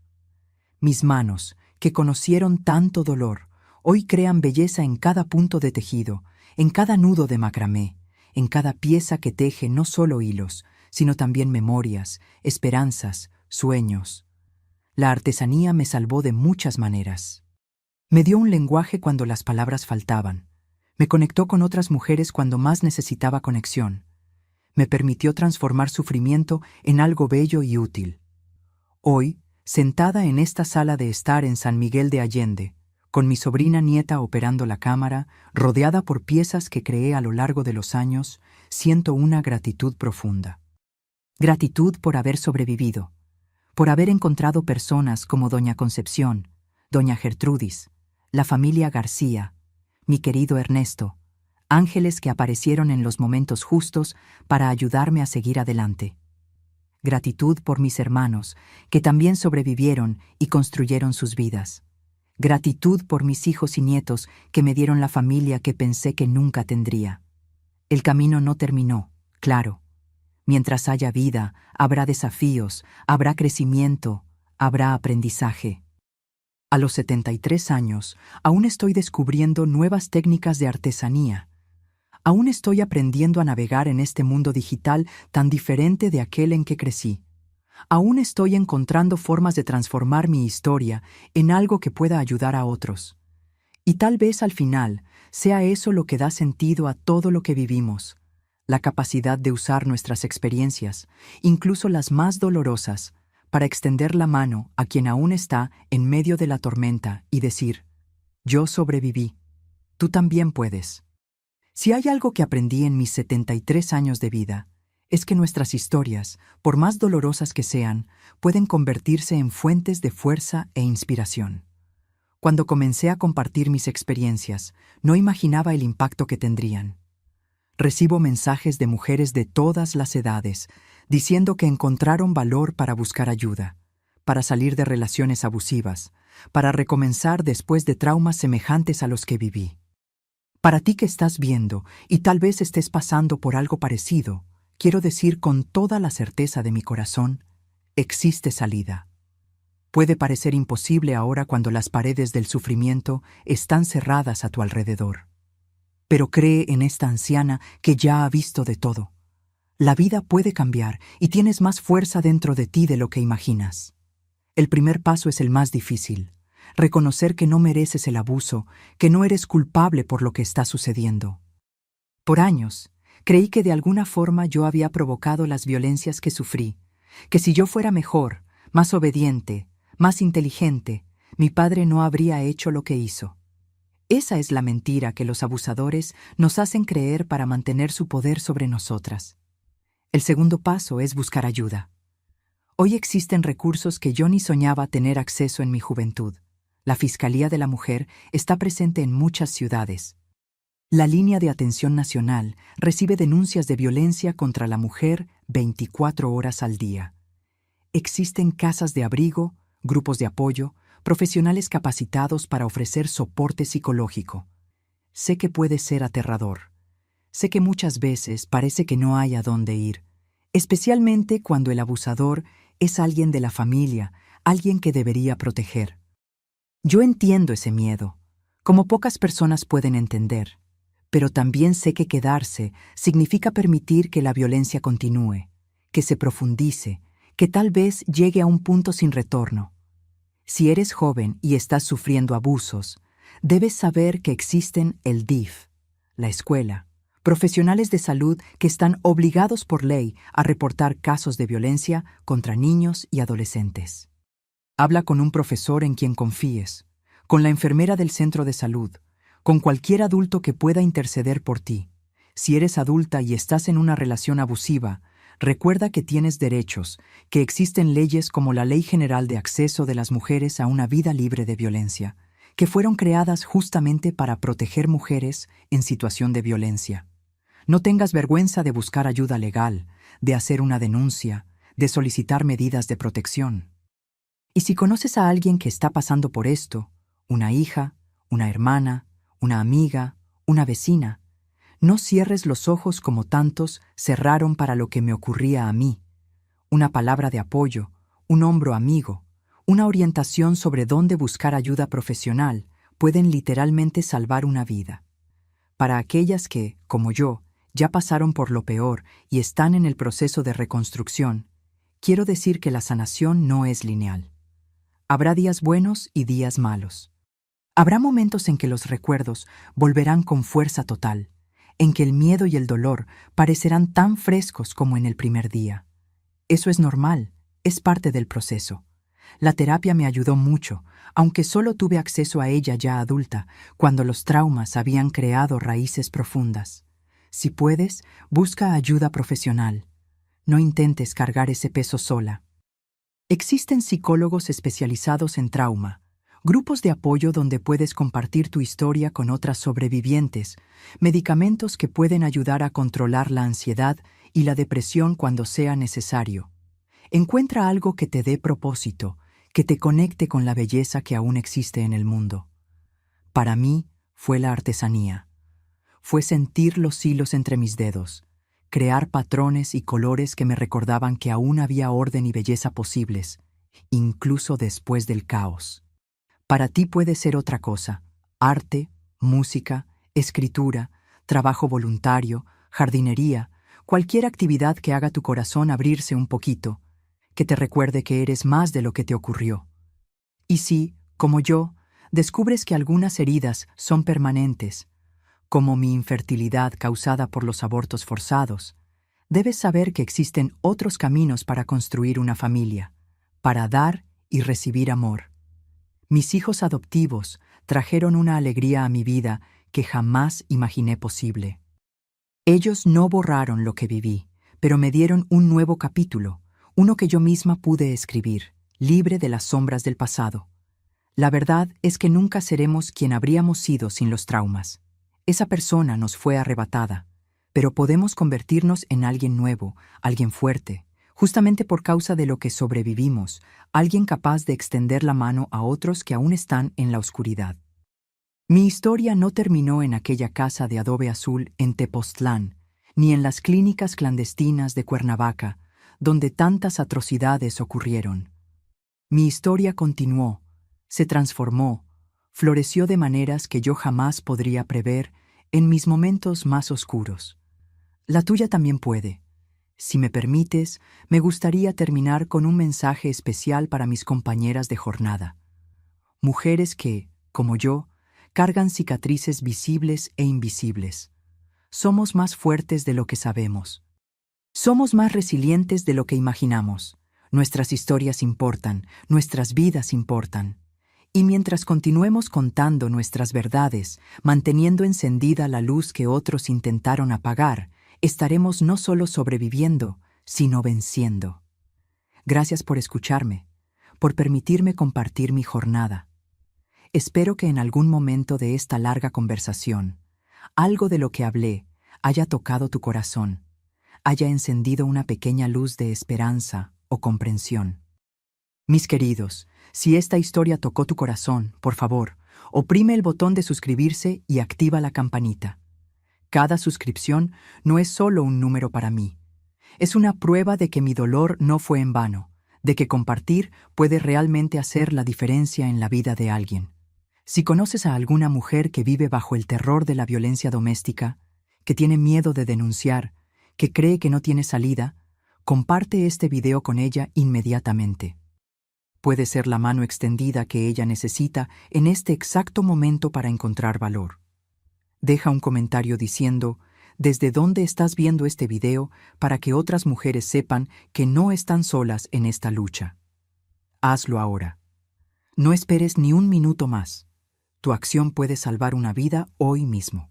Mis manos, que conocieron tanto dolor, hoy crean belleza en cada punto de tejido, en cada nudo de macramé, en cada pieza que teje no solo hilos, sino también memorias, esperanzas, sueños. La artesanía me salvó de muchas maneras. Me dio un lenguaje cuando las palabras faltaban. Me conectó con otras mujeres cuando más necesitaba conexión. Me permitió transformar sufrimiento en algo bello y útil. Hoy, sentada en esta sala de estar en San Miguel de Allende, con mi sobrina nieta operando la cámara, rodeada por piezas que creé a lo largo de los años, siento una gratitud profunda. Gratitud por haber sobrevivido, por haber encontrado personas como Doña Concepción, Doña Gertrudis, la familia García, mi querido Ernesto, ángeles que aparecieron en los momentos justos para ayudarme a seguir adelante. Gratitud por mis hermanos, que también sobrevivieron y construyeron sus vidas. Gratitud por mis hijos y nietos que me dieron la familia que pensé que nunca tendría. El camino no terminó, claro. Mientras haya vida, habrá desafíos, habrá crecimiento, habrá aprendizaje. A los 73 años, aún estoy descubriendo nuevas técnicas de artesanía. Aún estoy aprendiendo a navegar en este mundo digital tan diferente de aquel en que crecí. Aún estoy encontrando formas de transformar mi historia en algo que pueda ayudar a otros. Y tal vez al final sea eso lo que da sentido a todo lo que vivimos: la capacidad de usar nuestras experiencias, incluso las más dolorosas, para extender la mano a quien aún está en medio de la tormenta y decir, yo sobreviví, tú también puedes. Si hay algo que aprendí en mis 73 años de vida, es que nuestras historias, por más dolorosas que sean, pueden convertirse en fuentes de fuerza e inspiración. Cuando comencé a compartir mis experiencias, no imaginaba el impacto que tendrían. Recibo mensajes de mujeres de todas las edades, diciendo que encontraron valor para buscar ayuda, para salir de relaciones abusivas, para recomenzar después de traumas semejantes a los que viví. Para ti que estás viendo y tal vez estés pasando por algo parecido, quiero decir con toda la certeza de mi corazón, existe salida. Puede parecer imposible ahora cuando las paredes del sufrimiento están cerradas a tu alrededor. Pero cree en esta anciana que ya ha visto de todo. La vida puede cambiar y tienes más fuerza dentro de ti de lo que imaginas. El primer paso es el más difícil. Reconocer que no mereces el abuso, que no eres culpable por lo que está sucediendo. Por años, creí que de alguna forma yo había provocado las violencias que sufrí, que si yo fuera mejor, más obediente, más inteligente, mi padre no habría hecho lo que hizo. Esa es la mentira que los abusadores nos hacen creer para mantener su poder sobre nosotras. El segundo paso es buscar ayuda. Hoy existen recursos que yo ni soñaba tener acceso en mi juventud. La Fiscalía de la Mujer está presente en muchas ciudades. La Línea de Atención Nacional recibe denuncias de violencia contra la mujer 24 horas al día. Existen casas de abrigo, grupos de apoyo, profesionales capacitados para ofrecer soporte psicológico. Sé que puede ser aterrador. Sé que muchas veces parece que no hay a dónde ir, especialmente cuando el abusador es alguien de la familia, alguien que debería proteger. Yo entiendo ese miedo, como pocas personas pueden entender, pero también sé que quedarse significa permitir que la violencia continúe, que se profundice, que tal vez llegue a un punto sin retorno. Si eres joven y estás sufriendo abusos, debes saber que existen el DIF, la escuela, profesionales de salud que están obligados por ley a reportar casos de violencia contra niños y adolescentes. Habla con un profesor en quien confíes, con la enfermera del centro de salud, con cualquier adulto que pueda interceder por ti. Si eres adulta y estás en una relación abusiva, recuerda que tienes derechos, que existen leyes como la Ley General de Acceso de las Mujeres a una Vida Libre de Violencia, que fueron creadas justamente para proteger mujeres en situación de violencia. No tengas vergüenza de buscar ayuda legal, de hacer una denuncia, de solicitar medidas de protección. Y si conoces a alguien que está pasando por esto, una hija, una hermana, una amiga, una vecina, no cierres los ojos como tantos cerraron para lo que me ocurría a mí. Una palabra de apoyo, un hombro amigo, una orientación sobre dónde buscar ayuda profesional pueden literalmente salvar una vida. Para aquellas que, como yo, ya pasaron por lo peor y están en el proceso de reconstrucción, quiero decir que la sanación no es lineal. Habrá días buenos y días malos. Habrá momentos en que los recuerdos volverán con fuerza total, en que el miedo y el dolor parecerán tan frescos como en el primer día. Eso es normal, es parte del proceso. La terapia me ayudó mucho, aunque solo tuve acceso a ella ya adulta, cuando los traumas habían creado raíces profundas. Si puedes, busca ayuda profesional. No intentes cargar ese peso sola. Existen psicólogos especializados en trauma, grupos de apoyo donde puedes compartir tu historia con otras sobrevivientes, medicamentos que pueden ayudar a controlar la ansiedad y la depresión cuando sea necesario. Encuentra algo que te dé propósito, que te conecte con la belleza que aún existe en el mundo. Para mí fue la artesanía. Fue sentir los hilos entre mis dedos, crear patrones y colores que me recordaban que aún había orden y belleza posibles, incluso después del caos. Para ti puede ser otra cosa: arte, música, escritura, trabajo voluntario, jardinería, cualquier actividad que haga tu corazón abrirse un poquito, que te recuerde que eres más de lo que te ocurrió. Y si, como yo, descubres que algunas heridas son permanentes, como mi infertilidad causada por los abortos forzados, debes saber que existen otros caminos para construir una familia, para dar y recibir amor. Mis hijos adoptivos trajeron una alegría a mi vida que jamás imaginé posible. Ellos no borraron lo que viví, pero me dieron un nuevo capítulo, uno que yo misma pude escribir, libre de las sombras del pasado. La verdad es que nunca seremos quien habríamos sido sin los traumas. Esa persona nos fue arrebatada, pero podemos convertirnos en alguien nuevo, alguien fuerte, justamente por causa de lo que sobrevivimos, alguien capaz de extender la mano a otros que aún están en la oscuridad. Mi historia no terminó en aquella casa de adobe azul en Tepoztlán, ni en las clínicas clandestinas de Cuernavaca, donde tantas atrocidades ocurrieron. Mi historia continuó, se transformó, floreció de maneras que yo jamás podría prever en mis momentos más oscuros. La tuya también puede. Si me permites, me gustaría terminar con un mensaje especial para mis compañeras de jornada. Mujeres que, como yo, cargan cicatrices visibles e invisibles. Somos más fuertes de lo que sabemos. Somos más resilientes de lo que imaginamos. Nuestras historias importan, nuestras vidas importan. Y mientras continuemos contando nuestras verdades, manteniendo encendida la luz que otros intentaron apagar, estaremos no solo sobreviviendo, sino venciendo. Gracias por escucharme, por permitirme compartir mi jornada. Espero que en algún momento de esta larga conversación, algo de lo que hablé haya tocado tu corazón, haya encendido una pequeña luz de esperanza o comprensión. Mis queridos, si esta historia tocó tu corazón, por favor, oprime el botón de suscribirse y activa la campanita. Cada suscripción no es solo un número para mí. Es una prueba de que mi dolor no fue en vano, de que compartir puede realmente hacer la diferencia en la vida de alguien. Si conoces a alguna mujer que vive bajo el terror de la violencia doméstica, que tiene miedo de denunciar, que cree que no tiene salida, comparte este video con ella inmediatamente. Puede ser la mano extendida que ella necesita en este exacto momento para encontrar valor. Deja un comentario diciendo desde dónde estás viendo este video para que otras mujeres sepan que no están solas en esta lucha. Hazlo ahora. No esperes ni un minuto más. Tu acción puede salvar una vida hoy mismo.